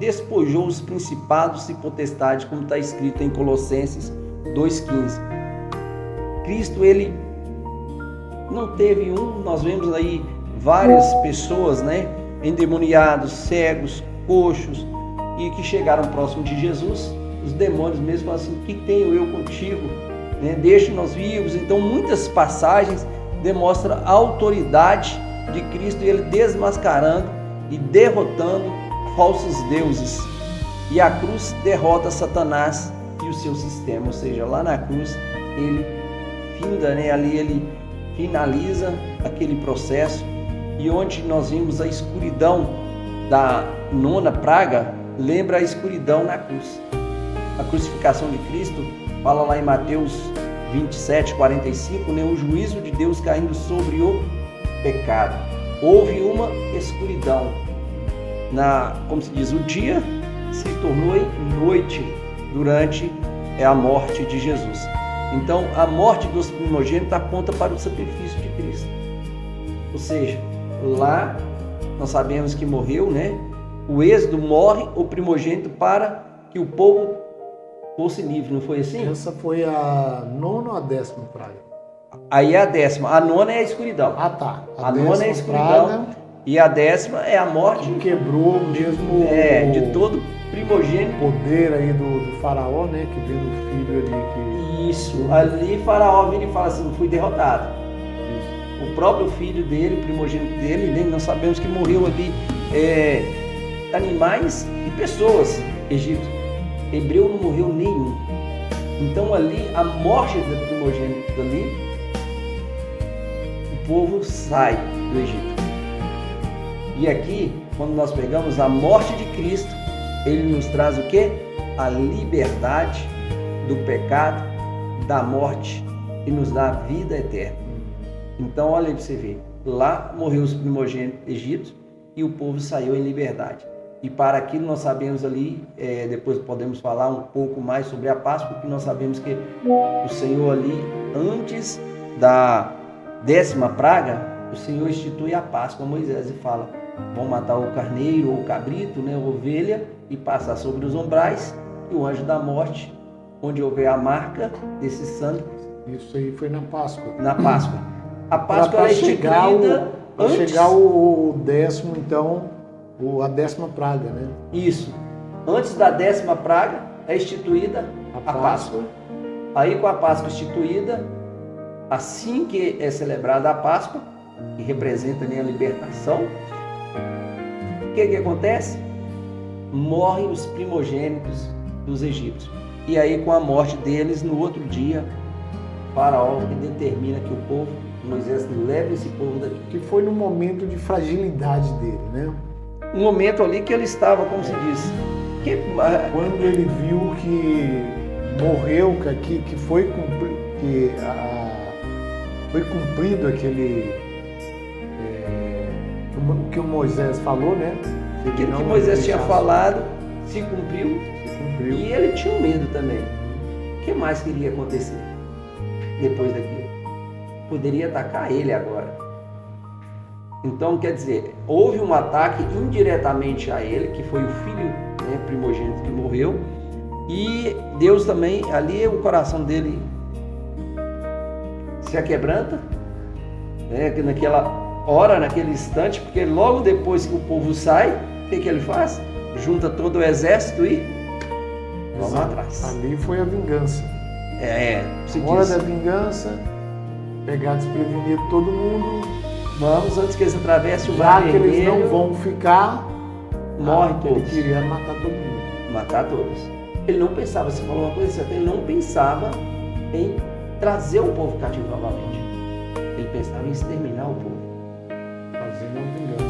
despojou os principados e potestades, como está escrito em Colossenses 2,15. Cristo, ele não teve nós vemos aí várias pessoas, né, endemoniados, cegos, coxos, e que chegaram próximo de Jesus. Os demônios mesmo falam assim: o que tenho eu contigo? Né? Deixe-nos vivos. Então muitas passagens demonstram a autoridade de Cristo, ele desmascarando e derrotando falsos deuses. E a cruz derrota Satanás e o seu sistema. Ou seja, lá na cruz ele finda, né? Ali ele finaliza aquele processo. E onde nós vimos a escuridão da 9ª praga, lembra a escuridão na cruz. A crucificação de Cristo fala lá em Mateus 27:45, né? O juízo de Deus caindo sobre o pecado. Houve uma escuridão. Como se diz, o dia se tornou noite durante a morte de Jesus. Então, a morte dos primogênitos aponta para o sacrifício de Cristo. Ou seja, lá nós sabemos que morreu, né? O Êxodo morre o primogênito para que o povo fosse livre, não foi assim? Essa foi a 9ª ou a 10ª praga? Aí é a 10ª. A 9ª é a escuridão. Ah, tá. A 9ª é a escuridão. Praga, e a 10ª é a morte. que quebrou mesmo de todo primogênito. O poder aí do faraó, né? Que vem do filho ali. Isso. Ali Faraó vira e fala assim: fui derrotado. Isso. O próprio filho dele, o primogênito dele, né? Nós sabemos que morreu ali animais e pessoas. Egito. Hebreu não morreu nenhum. Então ali, a morte do primogênito ali, o povo sai do Egito. E aqui, quando nós pegamos a morte de Cristo, ele nos traz o quê? A liberdade do pecado, da morte, e nos dá a vida eterna. Então olha aí para você ver, lá morreu os primogênitos egípcios e o povo saiu em liberdade. E para aquilo nós sabemos ali, depois podemos falar um pouco mais sobre a Páscoa, porque nós sabemos que o Senhor ali, antes da 10ª praga, o Senhor institui a Páscoa a Moisés e fala: vão matar o carneiro ou o cabrito, né, a ovelha, e passar sobre os umbrais, e o anjo da morte, onde houver a marca desse sangue. Isso aí foi na Páscoa. Na Páscoa. A Páscoa é instituída antes. Chegar o 10º, então, a 10ª praga, né? Isso. Antes da 10ª praga é instituída a Páscoa. Aí com a Páscoa instituída, assim que é celebrada a Páscoa, que representa, né, a libertação, o que acontece? Morrem os primogênitos dos egípcios. E aí com a morte deles, no outro dia, Faraó determina que o povo, Moisés, leve esse povo daqui. Que foi no momento de fragilidade dele, né? Um momento ali que ele estava, como se diz, quando ele viu que morreu, que foi cumprido aquele o que o Moisés falou, né? Aquilo que Moisés tinha falado se cumpriu. E ele tinha medo também. O que mais queria acontecer depois daquilo? Poderia atacar ele agora. Então, quer dizer, houve um ataque indiretamente a ele, que foi o filho, né, primogênito que morreu. E Deus também, ali o coração dele se aquebranta, né, naquela hora, naquele instante, porque logo depois que o povo sai, o que ele faz? Junta todo o exército e vamos atrás. Ali foi a vingança. Hora da vingança, pegar desprevenido todo mundo. Vamos, antes que eles atravessem o Já mar que vermelho, eles não vão ficar, morre todos. Ele queria matar todo mundo. Matar todos. Ele não pensava, você falou uma coisa certa, ele não pensava em trazer o povo cativo novamente. Ele pensava em exterminar o povo. Fazendo uma vingança.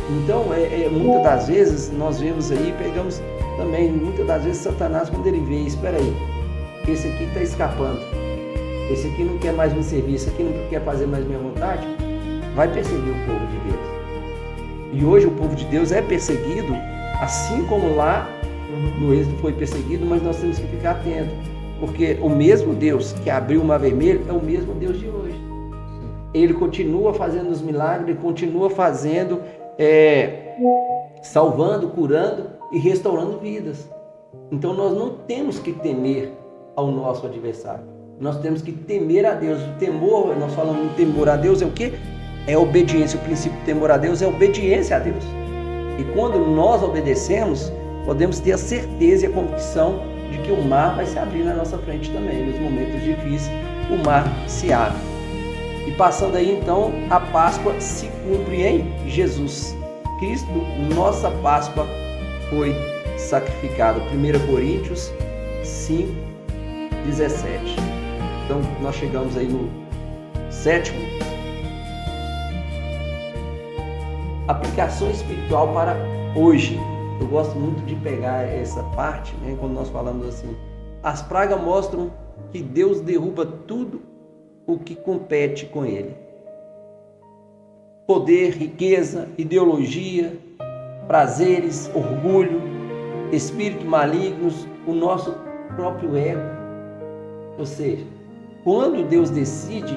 Então, muitas das vezes nós vemos aí, pegamos também, muitas das vezes Satanás, quando ele vê, espera aí, esse aqui está escapando, esse aqui não quer mais me servir, esse aqui não quer fazer mais minha vontade, vai perseguir o povo de Deus. E hoje o povo de Deus é perseguido, assim como lá no Êxodo foi perseguido, mas nós temos que ficar atentos, porque o mesmo Deus que abriu o Mar Vermelho é o mesmo Deus de hoje. Ele continua fazendo os milagres, ele continua fazendo, salvando, curando e restaurando vidas. Então nós não temos que temer ao nosso adversário. Nós temos que temer a Deus. O temor, nós falamos de temor a Deus, é o quê? É obediência. O princípio do temor a Deus é obediência a Deus. E quando nós obedecemos, podemos ter a certeza e a convicção de que o mar vai se abrir na nossa frente também. Nos momentos difíceis, o mar se abre. E passando aí então, a Páscoa se cumpre em Jesus Cristo. Nossa Páscoa foi sacrificada. 1 Coríntios 5, 17. Então nós chegamos aí no 7º. Aplicação espiritual para hoje. Eu gosto muito de pegar essa parte, né, quando nós falamos assim. As pragas mostram que Deus derruba tudo o que compete com Ele. Poder, riqueza, ideologia, prazeres, orgulho, espíritos malignos, o nosso próprio ego. Ou seja, quando Deus decide,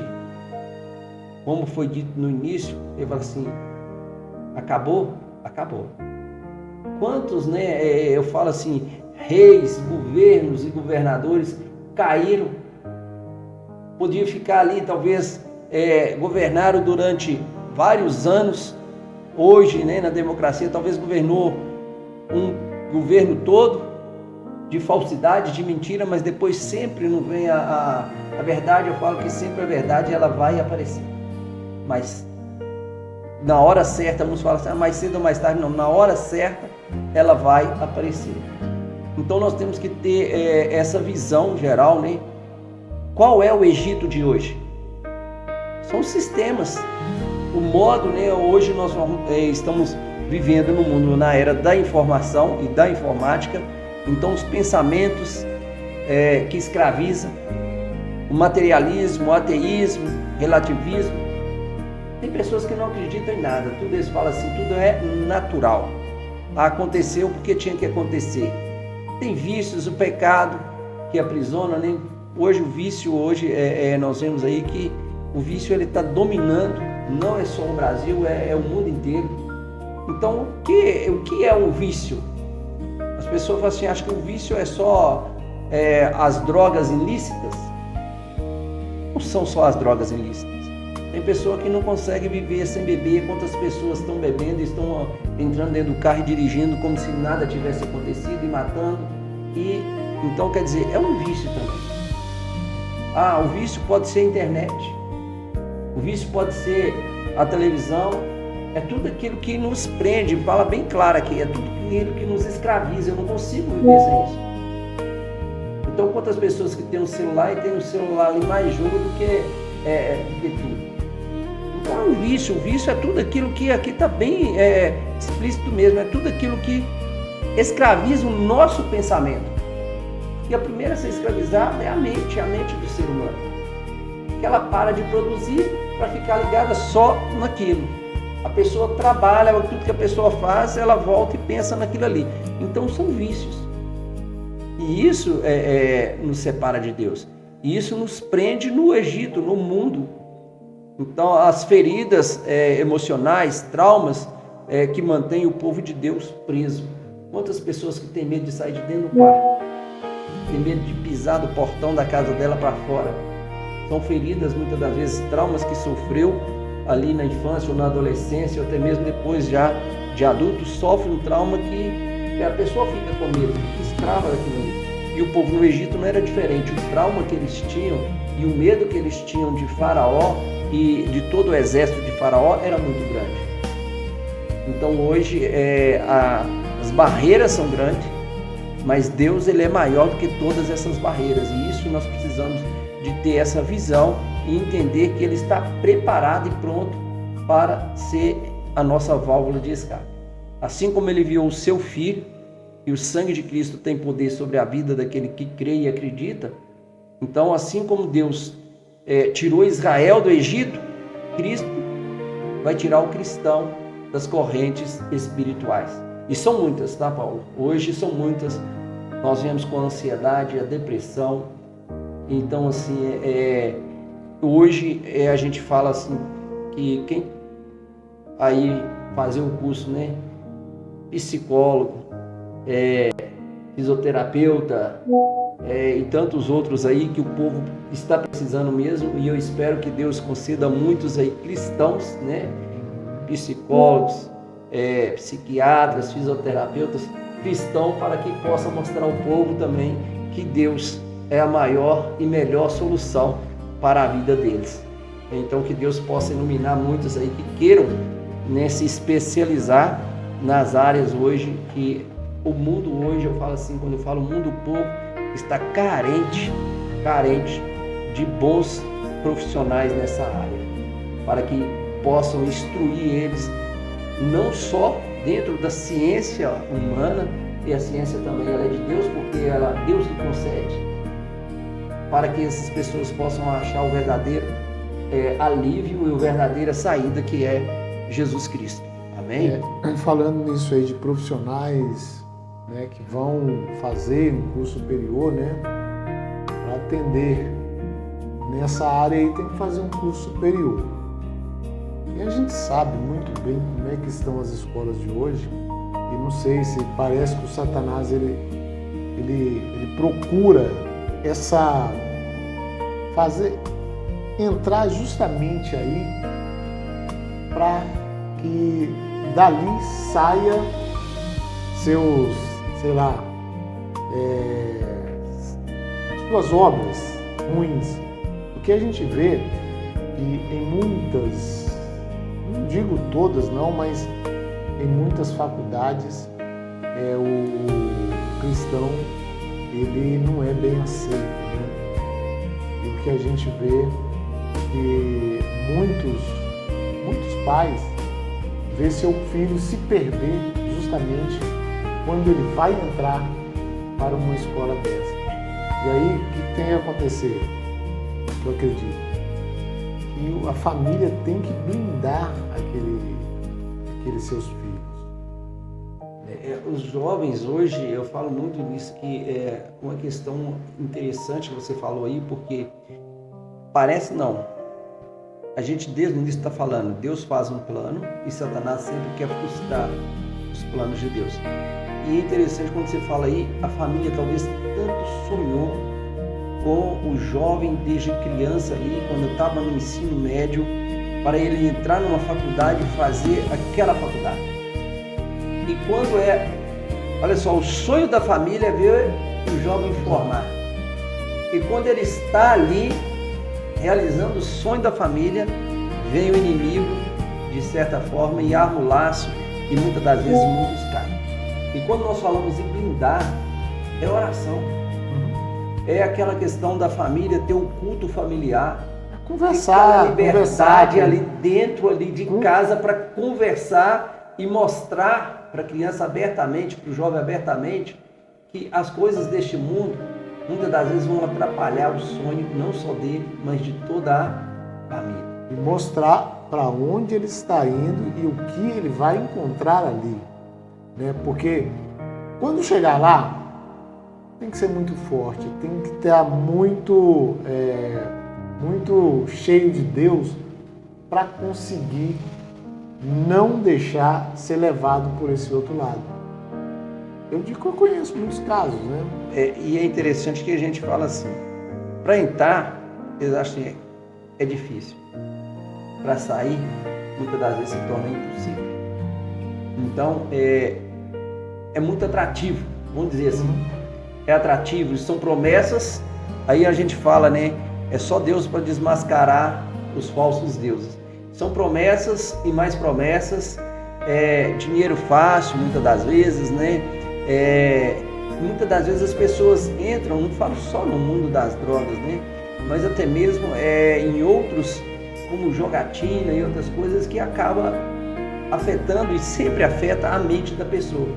como foi dito no início, Ele fala assim, acabou? Acabou. Quantos, né, eu falo assim, reis, governos e governadores caíram, podiam ficar ali, talvez, governaram durante vários anos, hoje, né, na democracia, talvez governou um governo todo de falsidade, de mentira, mas depois sempre não vem a verdade. Eu falo que sempre a verdade ela vai aparecer, mas na hora certa, vamos falar assim, mais cedo ou mais tarde, não, na hora certa ela vai aparecer. Então nós temos que ter essa visão geral, né? Qual é o Egito de hoje? São os sistemas, o modo, né? Hoje nós estamos vivendo no mundo, na era da informação e da informática. Então os pensamentos que escravizam, o materialismo, o ateísmo, relativismo. Tem pessoas que não acreditam em nada, tudo eles falam assim, tudo é natural. Aconteceu porque tinha que acontecer. Tem vícios, o pecado que aprisiona, né? Hoje o vício, nós vemos aí que o vício ele está dominando, não é só o Brasil, é o mundo inteiro. Então, o que é um vício? As pessoas falam assim, acham que o vício é só as drogas ilícitas. Não são só as drogas ilícitas. Tem pessoa que não consegue viver sem beber. Quantas pessoas estão bebendo, estão entrando dentro do carro e dirigindo como se nada tivesse acontecido e matando. E então, quer dizer, é um vício também. O vício pode ser a internet. O vício pode ser a televisão. É tudo aquilo que nos prende. Fala bem claro aqui. É tudo aquilo que nos escraviza. Eu não consigo viver sem isso. Então, quantas pessoas que têm um celular e tem no celular ali mais jogo do que tudo. Então é um vício. O vício é tudo aquilo que aqui está bem explícito mesmo. É tudo aquilo que escraviza o nosso pensamento. E a primeira a ser escravizada é a mente do ser humano. Que ela para de produzir para ficar ligada só naquilo. A pessoa trabalha, tudo que a pessoa faz, ela volta e pensa naquilo ali. Então são vícios. E isso nos separa de Deus. E isso nos prende no Egito, no mundo. Então as feridas emocionais, traumas que mantêm o povo de Deus preso. Quantas pessoas que têm medo de sair de dentro do quarto? Tem medo de pisar do portão da casa dela para fora. São feridas, muitas das vezes, traumas que sofreu ali na infância ou na adolescência, ou até mesmo depois já de adulto, sofre um trauma que a pessoa fica com medo, fica escrava daquilo ali. E o povo no Egito não era diferente. O trauma que eles tinham e o medo que eles tinham de Faraó e de todo o exército de Faraó era muito grande. Então hoje as barreiras são grandes, mas Deus ele é maior do que todas essas barreiras. E isso nós precisamos de ter essa visão e entender que Ele está preparado e pronto para ser a nossa válvula de escape. Assim como ele enviou o seu Filho, e o sangue de Cristo tem poder sobre a vida daquele que crê e acredita, então assim como Deus tirou Israel do Egito, Cristo vai tirar o cristão das correntes espirituais. E são muitas, tá, Paulo? Hoje são muitas. Nós vemos com a ansiedade, a depressão. Então, assim, hoje a gente fala assim, que quem aí fazer o curso, né? Psicólogo, fisioterapeuta, e tantos outros aí que o povo está precisando mesmo, e eu espero que Deus conceda a muitos aí cristãos, né? Psicólogos, psiquiatras, fisioterapeutas cristãos, para que possa mostrar ao povo também que Deus é a maior e melhor solução para a vida deles. Então que Deus possa iluminar muitos aí que queiram, né, se especializar nas áreas hoje, que o mundo hoje, eu falo assim, quando eu falo mundo, o povo está carente de bons profissionais nessa área, para que possam instruir eles, não só dentro da ciência humana, e a ciência também ela é de Deus, porque Deus que concede, para que essas pessoas possam achar o verdadeiro alívio e a verdadeira saída, que é Jesus Cristo. Amém? Falando nisso aí de profissionais, né, que vão fazer um curso superior, né, para atender nessa área aí, tem que fazer um curso superior. E a gente sabe muito bem como é que estão as escolas de hoje, e não sei se parece que o Satanás ele procura entrar justamente aí para que dali saia seus, sei lá, suas obras ruins. Porque a gente vê que em muitas, não digo todas não, mas em muitas faculdades o cristão ele não é bem aceito, né? E o que a gente vê que muitos pais vê seu filho se perder justamente quando ele vai entrar para uma escola dessa. E aí, o que tem a acontecer? Eu acredito que a família tem que blindar aqueles seus filhos. Os jovens hoje, eu falo muito nisso, que é uma questão interessante que você falou aí, porque parece não. A gente desde o início está falando, Deus faz um plano e Satanás sempre quer frustrar os planos de Deus. E é interessante quando você fala aí, a família talvez tanto sonhou com o jovem desde criança ali, quando estava no ensino médio, para ele entrar numa faculdade e fazer aquela faculdade. E quando olha só, o sonho da família é ver o jovem formar. E quando ele está ali, realizando o sonho da família, vem o inimigo, de certa forma, e arma o laço, e muitas das vezes muitos caem. E quando nós falamos em blindar, é oração. É aquela questão da família ter um culto familiar, conversar, a liberdade ali dentro de casa para conversar e mostrar para a criança abertamente, para o jovem abertamente, que as coisas deste mundo muitas das vezes vão atrapalhar o sonho não só dele, mas de toda a família. E mostrar para onde ele está indo e o que ele vai encontrar ali, né? Porque quando chegar lá, tem que ser muito forte, tem que estar muito cheio de Deus para conseguir não deixar ser levado por esse outro lado. Eu digo que eu conheço muitos casos, né? E é interessante que a gente fala assim, para entrar, eles acham que é difícil. Para sair, muitas das vezes se torna impossível. Então, é muito atrativo, vamos dizer assim. É atrativo, são promessas, aí a gente fala, né? É só Deus para desmascarar os falsos deuses. São promessas e mais promessas, dinheiro fácil, muitas das vezes, né? Muitas das vezes as pessoas entram, não falo só no mundo das drogas, né? Mas até mesmo em outros, como jogatina e outras coisas, que acaba afetando e sempre afeta a mente da pessoa.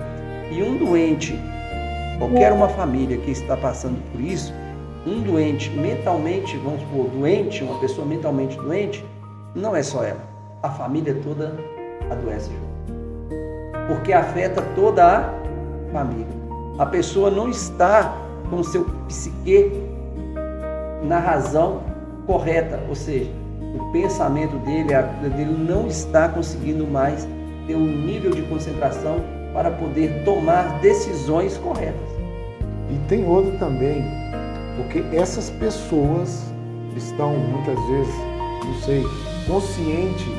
E um doente, qualquer uma família que está passando por isso, um doente mentalmente, vamos supor, doente, uma pessoa mentalmente doente, não é só ela, a família toda adoece junto, porque afeta toda a família. A pessoa não está com o seu psique na razão correta, ou seja, o pensamento dele não está conseguindo mais ter um nível de concentração para poder tomar decisões corretas. E tem outro também, porque essas pessoas estão muitas vezes, não sei, consciente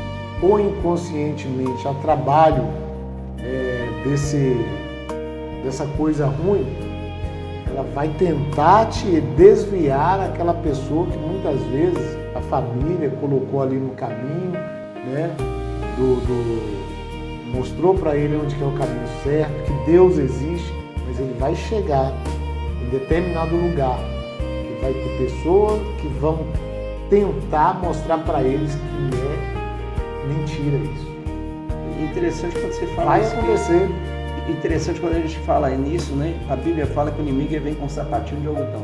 ou inconscientemente a trabalho dessa coisa ruim, ela vai tentar te desviar aquela pessoa que muitas vezes a família colocou ali no caminho, né? Mostrou para ele onde que é o caminho certo, que Deus existe, mas ele vai chegar em determinado lugar que vai ter pessoas que vão tentar mostrar para eles que é mentira isso. Interessante quando você fala vai isso. Acontecer. Interessante quando a gente fala nisso, né? A Bíblia fala que o inimigo vem com um sapatinho de algodão.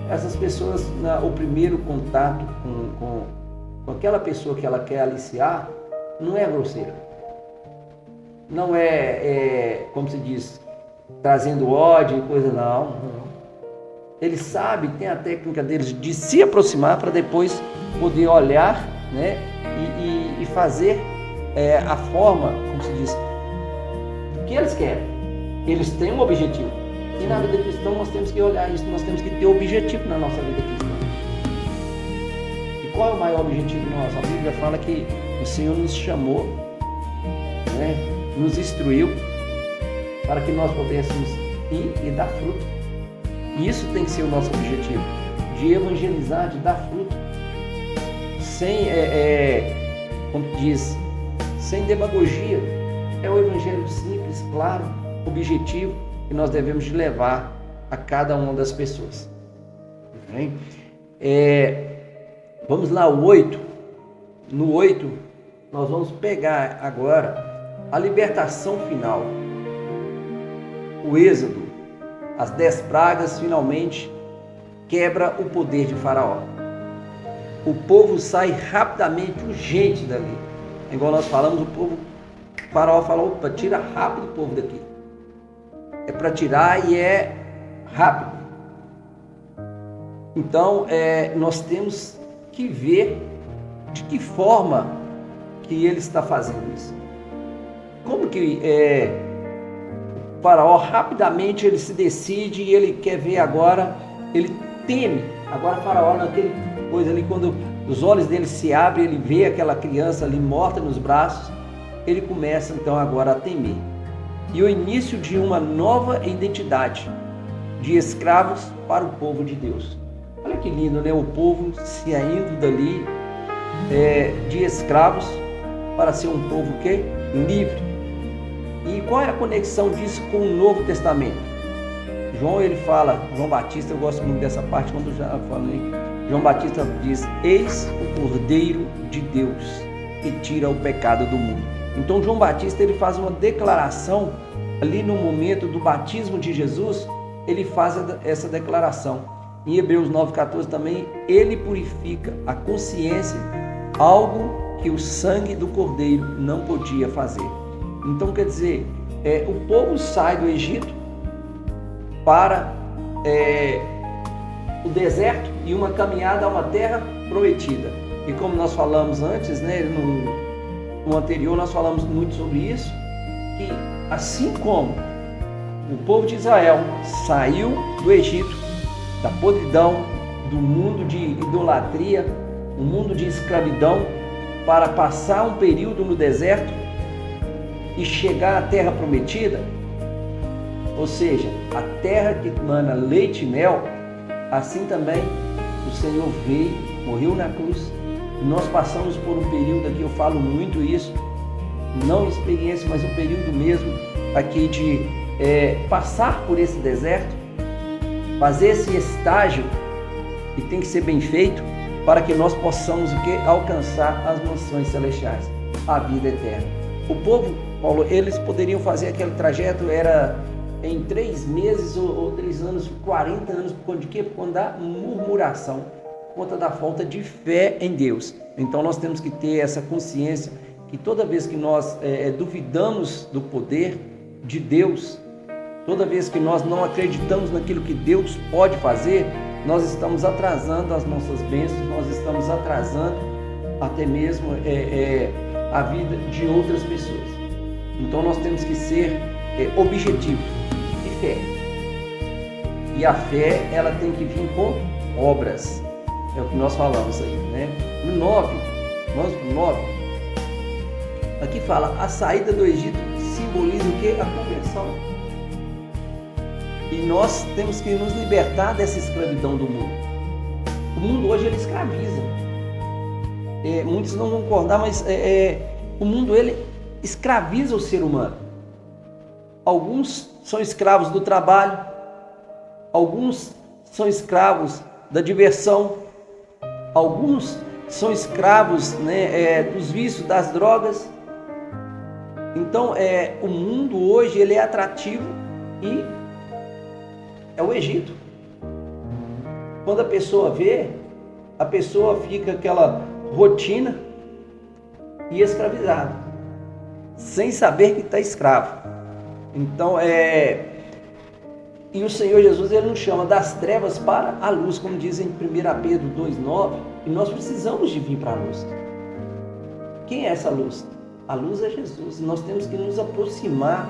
Essas pessoas, o primeiro contato com aquela pessoa que ela quer aliciar, não é grosseiro. Não como se diz, trazendo ódio e coisa, não. Ele sabe, tem a técnica deles de se aproximar para depois poder olhar, né? E fazer a forma, como se diz, que eles querem. Eles têm um objetivo. E na vida cristã nós temos que olhar isso, nós temos que ter objetivo na nossa vida cristã. E qual é o maior objetivo nosso? A Bíblia fala que o Senhor nos chamou, né, nos instruiu para que nós pudéssemos ir e dar fruto. E isso tem que ser o nosso objetivo, de evangelizar, de dar fruto, sem, como diz, sem demagogia. É o evangelho simples, claro, objetivo que nós devemos de levar a cada uma das pessoas. Vamos lá, o 8. No 8, nós vamos pegar agora a libertação final. O Êxodo, as 10 pragas finalmente quebra o poder de Faraó. O povo sai rapidamente, urgente dali. Igual nós falamos, Faraó falou, opa, tira rápido o povo daqui. É para tirar e é rápido. Então, nós temos que ver de que forma que ele está fazendo isso. Como que o Faraó rapidamente ele se decide e ele quer ver agora, ele teme. Agora Faraó, naquele coisa ali, quando os olhos dele se abrem, ele vê aquela criança ali morta nos braços, ele começa então agora a temer. E o início de uma nova identidade de escravos para o povo de Deus. Olha que lindo, né? O povo se indo dali de escravos para ser um povo que livre. E qual é a conexão disso com o Novo Testamento? João Batista, eu gosto muito dessa parte, quando já falei, João Batista diz, eis o Cordeiro de Deus que tira o pecado do mundo. Então João Batista ele faz uma declaração ali no momento do batismo de Jesus, ele faz essa declaração. Em Hebreus 9,14 também, ele purifica a consciência, algo que o sangue do Cordeiro não podia fazer. Então quer dizer, o povo sai do Egito para o deserto e uma caminhada a uma terra prometida. E como nós falamos antes, né, no anterior nós falamos muito sobre isso, que assim como o povo de Israel saiu do Egito, da podridão, do mundo de idolatria, um mundo de escravidão, para passar um período no deserto e chegar à terra prometida, ou seja, a terra que mana leite e mel, assim também o Senhor veio, morreu na cruz, e nós passamos por um período aqui, eu falo muito isso, não experiência, mas um período mesmo aqui de passar por esse deserto, fazer esse estágio, que tem que ser bem feito, para que nós possamos alcançar as mansões celestiais, a vida eterna. O povo, Paulo, eles poderiam fazer aquele trajeto, era em 3 meses ou 3 anos, 40 anos, por conta de quê? Por conta da murmuração, por conta da falta de fé em Deus. Então nós temos que ter essa consciência que toda vez que nós duvidamos do poder de Deus, toda vez que nós não acreditamos naquilo que Deus pode fazer, nós estamos atrasando as nossas bênçãos, nós estamos atrasando até mesmo a vida de outras pessoas. Então nós temos que ser objetivos e fé. E a fé, ela tem que vir com obras. É o que nós falamos aí, né? No 9, vamos para o 9. Aqui fala, a saída do Egito simboliza o quê? A conversão. E nós temos que nos libertar dessa escravidão do mundo. O mundo hoje, ele escraviza. Muitos não vão concordar, mas o mundo, ele escraviza o ser humano. Alguns são escravos do trabalho, alguns são escravos da diversão, alguns são escravos, né, dos vícios, das drogas. Então, o mundo hoje, ele é atrativo e é o Egito. Quando a pessoa vê, a pessoa fica aquela rotina e escravizada, sem saber que está escravo. Então, e o Senhor Jesus, ele nos chama das trevas para a luz, como diz em 1 Pedro 2,9, e nós precisamos de vir para a luz. Quem é essa luz? A luz é Jesus, e nós temos que nos aproximar.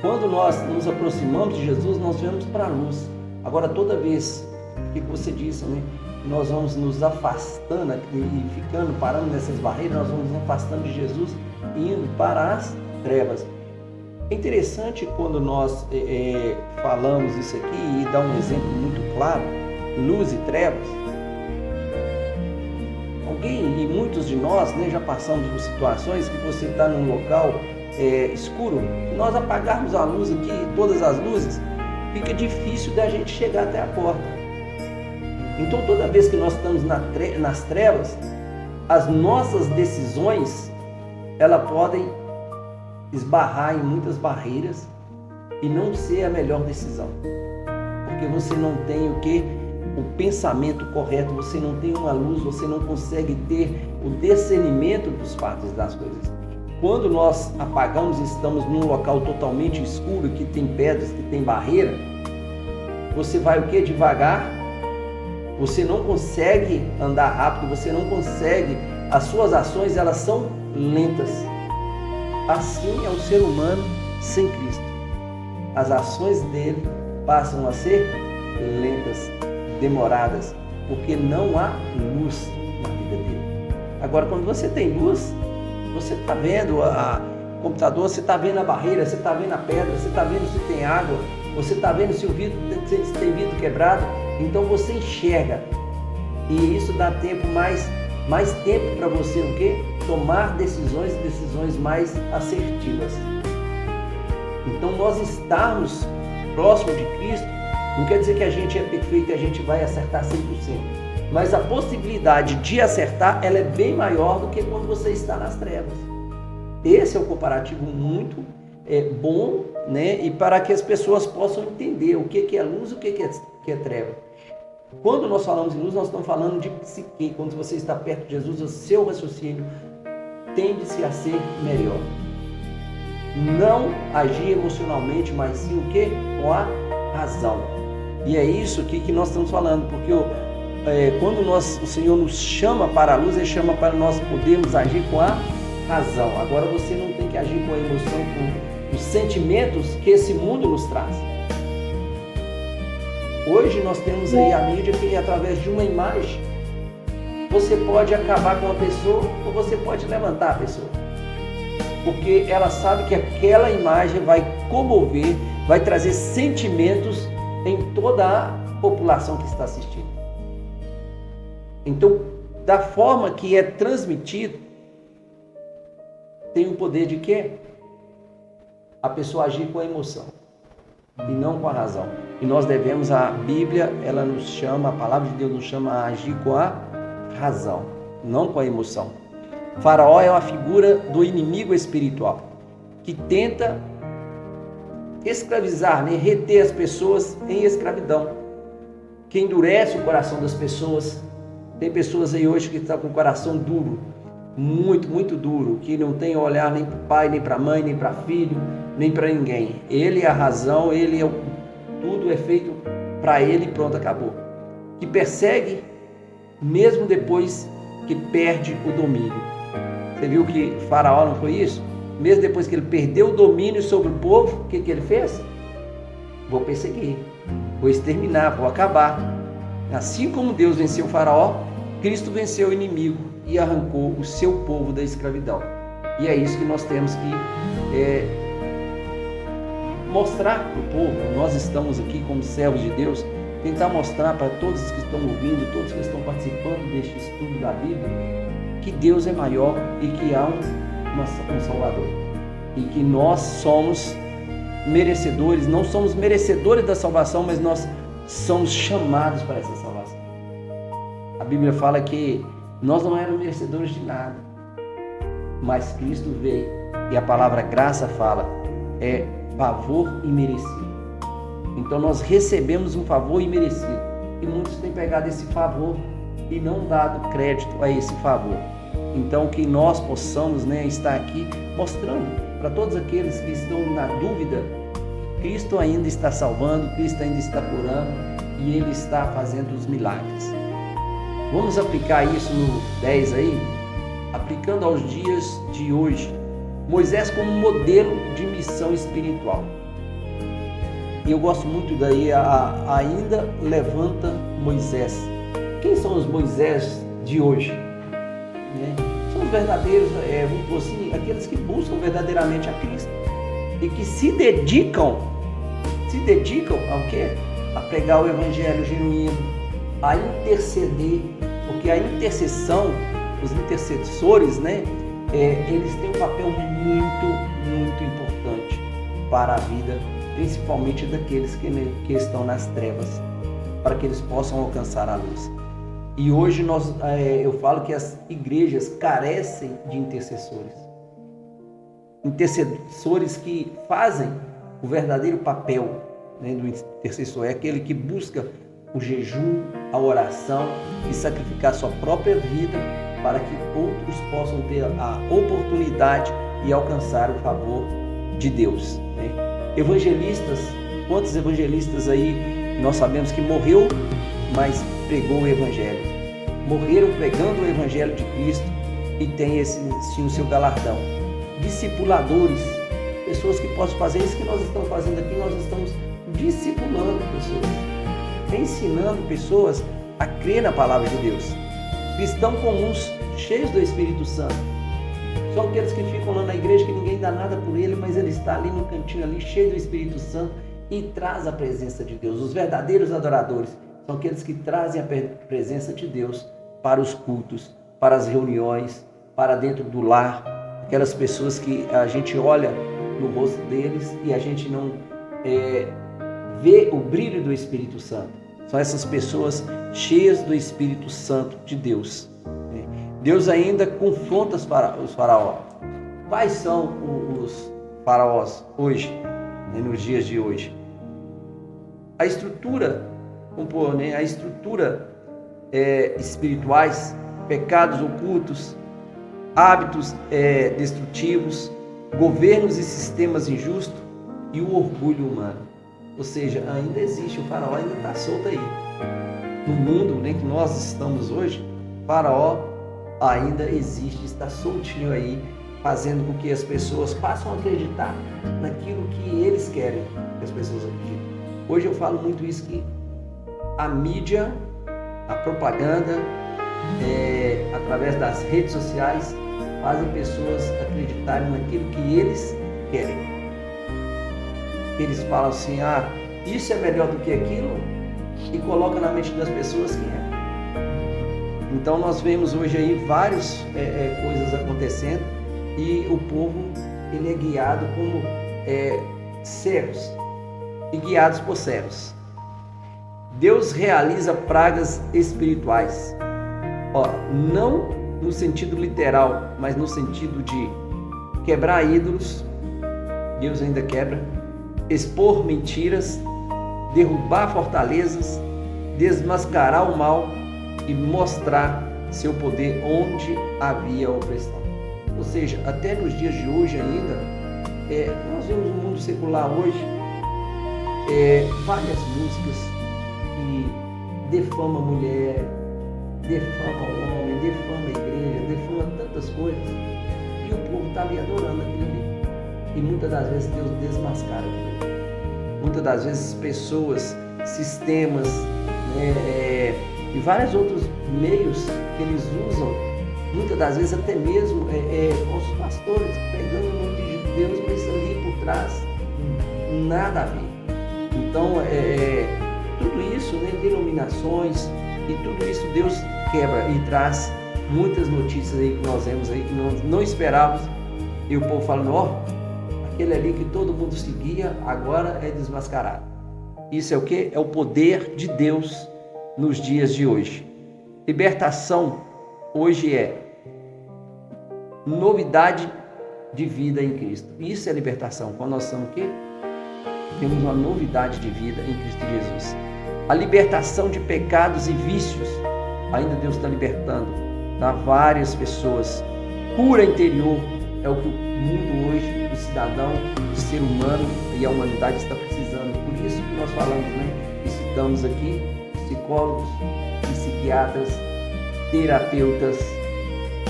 Quando nós nos aproximamos de Jesus, nós vamos para a luz. Agora, toda vez que você disse, né, nós vamos nos afastando e ficando, parando nessas barreiras, nós vamos nos afastando de Jesus e indo para as trevas. É interessante quando nós falamos isso aqui e dá um exemplo muito claro, luz e trevas. E muitos de nós, né, já passamos por situações que você está num local escuro, se nós apagarmos a luz aqui, todas as luzes, fica difícil da gente chegar até a porta. Então, toda vez que nós estamos nas trevas, as nossas decisões, elas podem esbarrar em muitas barreiras e não ser a melhor decisão, porque você não tem o pensamento correto, você não tem uma luz, você não consegue ter o discernimento dos fatos das coisas. Quando nós apagamos e estamos num local totalmente escuro, que tem pedras, que tem barreira, você vai o quê? Devagar, você não consegue andar rápido, você não consegue, as suas ações, elas são lentas. Assim é o ser humano sem Cristo. As ações dele passam a ser lentas, demoradas, porque não há luz na vida dele. Agora, quando você tem luz, você está vendo o computador, você está vendo a barreira, você está vendo a pedra, você está vendo se tem água, você está vendo se o vidro se tem vidro quebrado. Então você enxerga, e isso dá tempo mais tempo para você o quê? Tomar decisões mais assertivas. Então nós estarmos próximos de Cristo não quer dizer que a gente é perfeito e a gente vai acertar 100%, mas a possibilidade de acertar, ela é bem maior do que quando você está nas trevas. Esse é um comparativo muito bom, né? E para que as pessoas possam entender o que é luz e o que é treva. Quando nós falamos em luz, nós estamos falando de psique. Quando você está perto de Jesus, o seu raciocínio tende-se a ser melhor. Não agir emocionalmente, mas sim o quê? Com a razão. E é isso aqui que nós estamos falando, porque quando o Senhor nos chama para a luz, Ele chama para nós podermos agir com a razão. Agora você não tem que agir com a emoção, com os sentimentos que esse mundo nos traz. Hoje nós temos aí a mídia que, através de uma imagem, você pode acabar com a pessoa ou você pode levantar a pessoa. Porque ela sabe que aquela imagem vai comover, vai trazer sentimentos em toda a população que está assistindo. Então, da forma que é transmitido, tem o poder de quê? A pessoa agir com a emoção e não com a razão. E nós devemos, a Bíblia, ela nos chama, a palavra de Deus nos chama a agir com a razão, não com a emoção. Faraó é uma figura do inimigo espiritual que tenta escravizar, né? Reter as pessoas em escravidão, que endurece o coração das pessoas. Tem pessoas aí hoje que estão com o coração duro, muito, muito duro, que não tem olhar nem para o pai, nem para a mãe, nem para filho, nem para ninguém. Ele é a razão, ele é tudo é feito para ele e pronto, acabou. Que persegue mesmo depois que perde o domínio. Você viu que Faraó não foi isso? Mesmo depois que ele perdeu o domínio sobre o povo, o que ele fez? Vou perseguir, vou exterminar, vou acabar. Assim como Deus venceu o Faraó, Cristo venceu o inimigo e arrancou o seu povo da escravidão. E é isso que nós temos que mostrar para o povo. Nós estamos aqui como servos de Deus, tentar mostrar para todos que estão ouvindo, todos que estão participando deste estudo da Bíblia, que Deus é maior e que há um Salvador. E que nós somos merecedores, não somos merecedores da salvação, mas nós somos chamados para essa salvação. A Bíblia fala que nós não éramos merecedores de nada, mas Cristo veio, e a palavra graça fala, é favor imerecido. Então nós recebemos um favor imerecido, e muitos têm pegado esse favor e não dado crédito a esse favor. Então que nós possamos, né, estar aqui mostrando para todos aqueles que estão na dúvida, Cristo ainda está salvando, Cristo ainda está curando e Ele está fazendo os milagres. Vamos aplicar isso no 10 aí, aplicando aos dias de hoje. Moisés como modelo de missão espiritual. E eu gosto muito daí, ainda levanta Moisés. Quem são os Moisés de hoje? São os verdadeiros, assim, aqueles que buscam verdadeiramente a Cristo e que se dedicam ao quê? A pregar o evangelho genuíno, a interceder, porque a intercessão, os intercessores, né, eles têm um papel muito, muito importante para a vida, principalmente daqueles que estão nas trevas, para que eles possam alcançar a luz. E hoje eu falo que as igrejas carecem de intercessores. Intercessores que fazem o verdadeiro papel, né, do intercessor. É aquele que busca o jejum, a oração e sacrificar sua própria vida para que outros possam ter a oportunidade e alcançar o favor de Deus, né? Evangelistas, quantos evangelistas aí nós sabemos que morreu, mas pregou o Evangelho. Morreram pregando o Evangelho de Cristo e tem sim o seu galardão. Discipuladores, pessoas que possam fazer isso que nós estamos fazendo aqui, nós estamos discipulando pessoas, ensinando pessoas a crer na palavra de Deus. Cristãos comuns, cheios do Espírito Santo. São aqueles que ficam lá na igreja que ninguém dá nada por ele, mas ele está ali no cantinho ali, cheio do Espírito Santo e traz a presença de Deus. Os verdadeiros adoradores são aqueles que trazem a presença de Deus para os cultos, para as reuniões, para dentro do lar. Aquelas pessoas que a gente olha no rosto deles e a gente não vê o brilho do Espírito Santo. São essas pessoas cheias do Espírito Santo de Deus. Deus ainda confronta os faraós. Quais são os faraós hoje, nos dias de hoje? A estrutura espirituais, pecados ocultos, hábitos destrutivos, governos e sistemas injustos e o orgulho humano. Ou seja, ainda existe, o faraó ainda está solto aí. No mundo, né, que nós estamos hoje, o faraó ainda existe, está soltinho aí, fazendo com que as pessoas passem a acreditar naquilo que eles querem que as pessoas acreditem. Hoje eu falo muito isso, que a mídia, a propaganda, através das redes sociais, fazem pessoas acreditarem naquilo que eles querem. Eles falam assim, isso é melhor do que aquilo, e colocam na mente das pessoas que é. Então nós vemos hoje aí várias coisas acontecendo e o povo ele é guiado como cegos e guiados por cegos. Deus realiza pragas espirituais. Não no sentido literal, mas no sentido de quebrar ídolos, Deus ainda quebra, expor mentiras, derrubar fortalezas, desmascarar o mal e mostrar seu poder onde havia opressão. Ou seja, até nos dias de hoje ainda, nós vemos no mundo secular hoje várias músicas que defamam a mulher, defamam o homem, defamam a igreja, defamam tantas coisas, e o povo está ali adorando aquilo ali. E muitas das vezes Deus desmascara aquilo ali. Muitas das vezes pessoas, sistemas, e vários outros meios que eles usam, muitas das vezes até mesmo os pastores pegando o nome de Deus, mas ali por trás nada a ver. Então, tudo isso, denominações, e tudo isso Deus quebra e traz muitas notícias aí que nós vemos aí que nós não esperávamos, e o povo falando, aquele ali que todo mundo seguia, agora é desmascarado. Isso é o quê? É o poder de Deus nos dias de hoje. Libertação hoje é novidade de vida em Cristo. Isso é libertação. Quando nós somos o quê? Temos uma novidade de vida em Cristo Jesus. A libertação de pecados e vícios, ainda Deus está libertando, tá? Várias pessoas. Cura interior é o que o mundo hoje, o cidadão, o ser humano e a humanidade está precisando. Por isso que nós falamos, e citamos aqui psicólogos, psiquiatras, terapeutas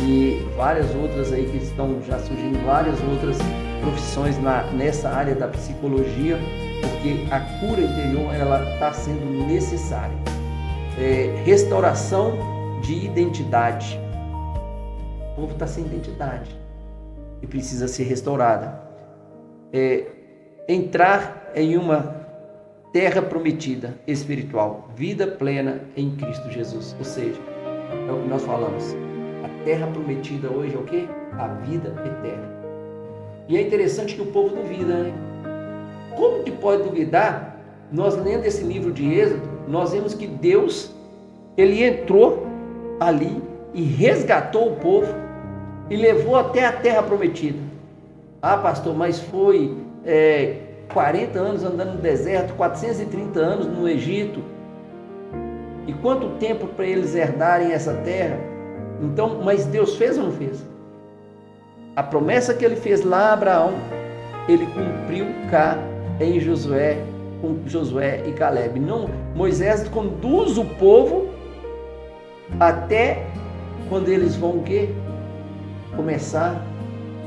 e várias outras aí que estão já surgindo, várias outras profissões nessa área da psicologia, porque a cura interior ela está sendo necessária. Restauração de identidade. O povo está sem identidade e precisa ser restaurada. Entrar em uma terra prometida espiritual, vida plena em Cristo Jesus. Ou seja, é o que nós falamos. A terra prometida hoje é o quê? A vida eterna. E é interessante que o povo duvida, Como que pode duvidar? Nós lendo esse livro de Êxodo, nós vemos que Deus, ele entrou ali e resgatou o povo e levou até a terra prometida. Pastor, mas foi 40 anos andando no deserto, 430 anos no Egito. E quanto tempo para eles herdarem essa terra? Então, mas Deus fez ou não fez? A promessa que ele fez lá a Abraão, ele cumpriu cá em Josué, com Josué e Caleb. Não, Moisés conduz o povo até quando eles vão o quê? Começar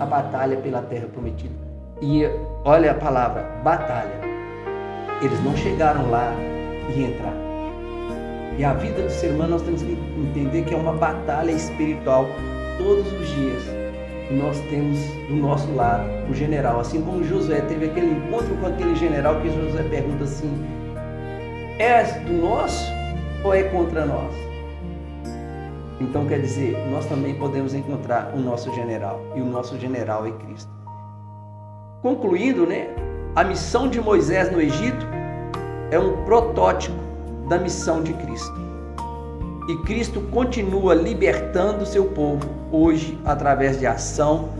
a batalha pela terra prometida. E olha a palavra, batalha. Eles não chegaram lá e entraram. E a vida do ser humano nós temos que entender que é uma batalha espiritual todos os dias. E nós temos do nosso lado o general, assim como Josué teve aquele encontro com aquele general que Josué pergunta assim: és do nosso ou é contra nós? Então quer dizer, nós também podemos encontrar o nosso general, e o nosso general é Cristo. Concluindo, a missão de Moisés no Egito é um protótipo da missão de Cristo. E Cristo continua libertando seu povo hoje através da ação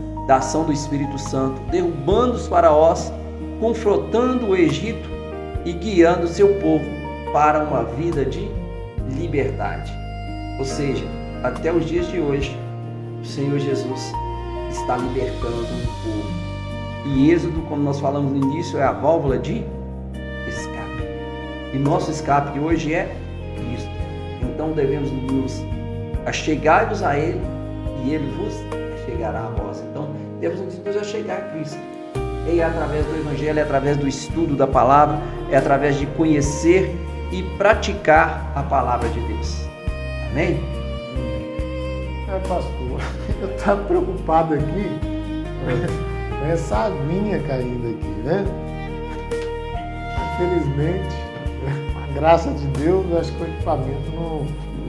do Espírito Santo, derrubando os faraós, confrontando o Egito e guiando seu povo para uma vida de liberdade. Ou seja, até os dias de hoje, o Senhor Jesus está libertando o povo. E Êxodo, como nós falamos no início, é a válvula de escape. E nosso escape hoje é Cristo. Então devemos nos achegar-vos a Ele e Ele vos chegará a vós. Então temos nos achegar a Cristo. É através do Evangelho, é através do estudo da palavra, é através de conhecer e praticar a palavra de Deus. Amém? Pastor, eu estava preocupado aqui com essa aguinha caindo aqui, Infelizmente, a graça de Deus, eu acho que o equipamento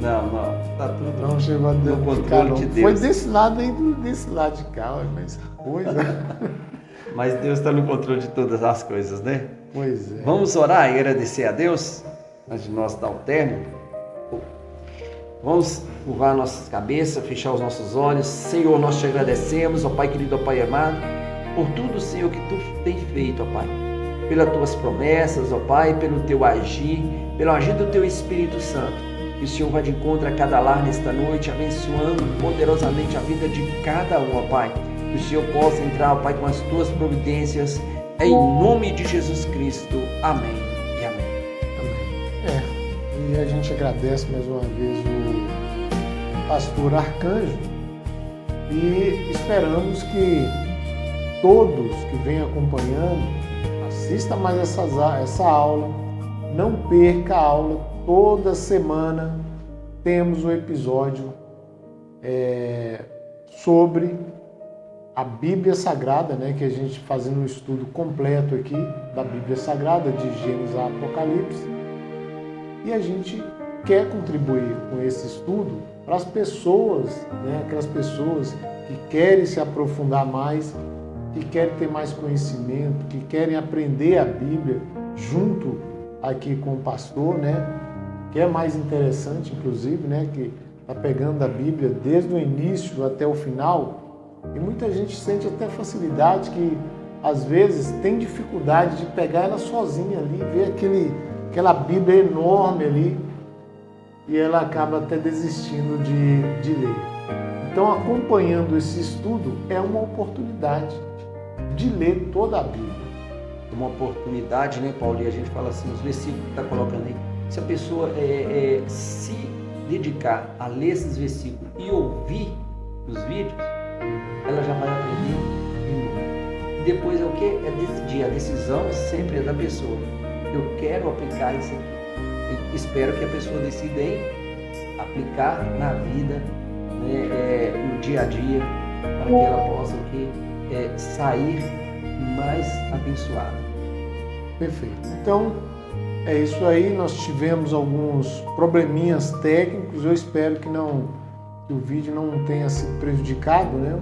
não, tá tudo não chegou a controle de Deus. Foi desse lado aí, desse lado de cá, mas coisa. Mas Deus está no controle de todas as coisas, Pois é. Vamos orar e agradecer a Deus antes de nós dar o término. Vamos curvar nossas cabeças, fechar os nossos olhos. Senhor, nós te agradecemos, ó Pai querido, ó Pai amado, por tudo, Senhor, que Tu tem feito, ó Pai. Pelas Tuas promessas, ó Pai, pelo Teu agir, pelo agir do Teu Espírito Santo. Que o Senhor vá de encontro a cada lar nesta noite, abençoando poderosamente a vida de cada um, ó Pai. Que o Senhor possa entrar, ó Pai, com as Tuas providências, em nome de Jesus Cristo. Amém e amém. E a gente agradece mais uma vez o pastor Arcanjo e esperamos que todos que vêm acompanhando assistam mais essa aula, não perca a aula, toda semana temos um episódio sobre a Bíblia Sagrada, né, que a gente fazendo um estudo completo aqui da Bíblia Sagrada, de Gênesis a Apocalipse. E a gente quer contribuir com esse estudo para as pessoas, né, aquelas pessoas que querem se aprofundar mais, que querem ter mais conhecimento, que querem aprender a Bíblia junto aqui com o pastor, né, que é mais interessante, inclusive, né, que está pegando a Bíblia desde o início até o final. E muita gente sente até facilidade que, às vezes, tem dificuldade de pegar ela sozinha ali, ver aquela Bíblia enorme ali, e ela acaba até desistindo de ler. Então, acompanhando esse estudo, é uma oportunidade de ler toda a Bíblia. Uma oportunidade, né, Paulo? E a gente fala assim, os versículos que está colocando aí, se a pessoa se dedicar a ler esses versículos e ouvir os vídeos, ela já vai aprender. E depois é o que? É decidir. A decisão sempre é da pessoa. Eu quero aplicar isso aqui. Eu espero que a pessoa decida em aplicar na vida, né, no dia a dia, para que ela possa sair mais abençoada. Perfeito. Então, é isso aí. Nós tivemos alguns probleminhas técnicos. Eu espero que o vídeo não tenha sido prejudicado, né?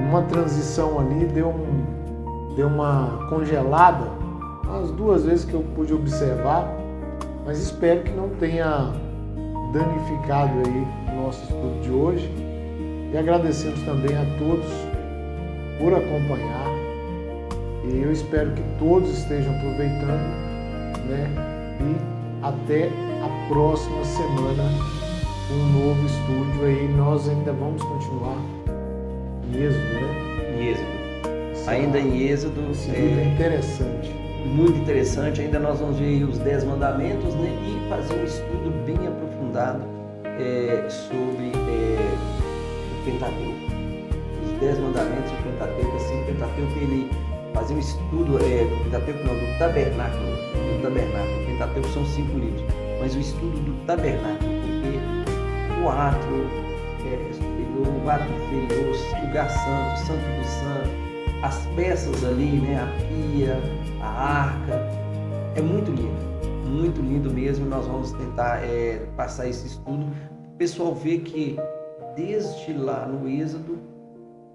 Uma transição ali deu uma congelada, as 2 vezes que eu pude observar, mas espero que não tenha danificado aí o nosso estudo de hoje. E agradecemos também a todos por acompanhar. E eu espero que todos estejam aproveitando, né? E até a próxima semana, um novo estúdio aí. Nós ainda vamos continuar em Êxodo, né? Em Êxodo. Ainda em Êxodo. Esse livro é interessante. Muito interessante. Ainda nós vamos ver os 10 mandamentos, né? E fazer um estudo bem aprofundado sobre o Pentateuco. Os 10 mandamentos do Pentateuco, assim, o Pentateuco, ele fazer um estudo do Pentateuco, não, do Tabernáculo. O Pentateuco são 5 livros, mas o estudo do Tabernáculo, porque o átrio superior, o átrio inferior, o lugar santo, o santo do santo, as peças ali, né, a pia, a arca, é muito lindo mesmo. Nós vamos tentar passar esse estudo para o pessoal ver que desde lá no Êxodo,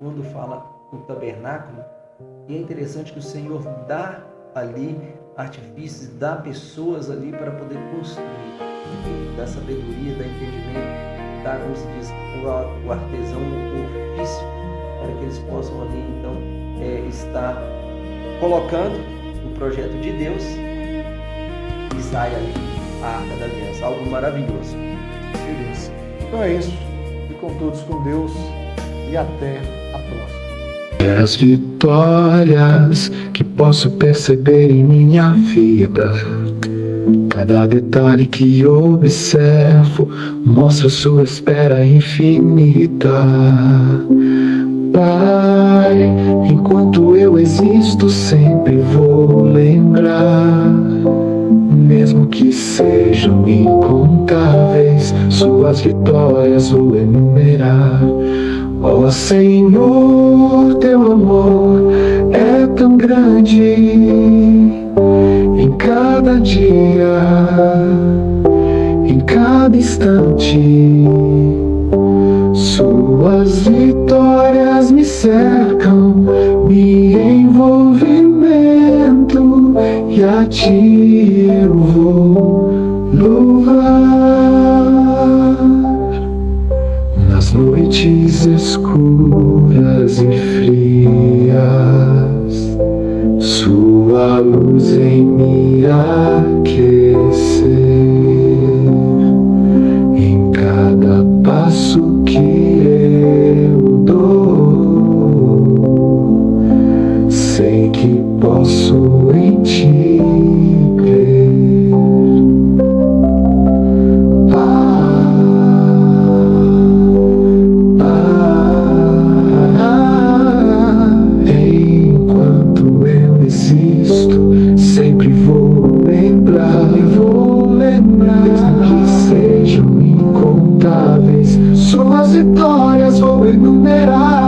quando fala no tabernáculo, e é interessante que o Senhor dá ali artifícios, dá pessoas ali para poder construir, dá sabedoria, dá entendimento, dá, como se diz, o artesão, o ofício, para que eles possam ali então estar colocando o projeto de Deus e sai ali a Arca da Aliança, algo maravilhoso. Beleza. Então é isso. Ficam todos com Deus e até a próxima. As vitórias que posso perceber em minha vida, cada detalhe que observo mostra sua espera infinita. Pai, enquanto eu existo sempre vou lembrar, mesmo que sejam incontáveis, suas vitórias vou enumerar. Ó Senhor, teu amor é tão grande, em cada dia, em cada instante, suas vitórias me cercam, me envolvimento, e a ti eu vou louvar. incontáveis, suas vitórias vou enumerar.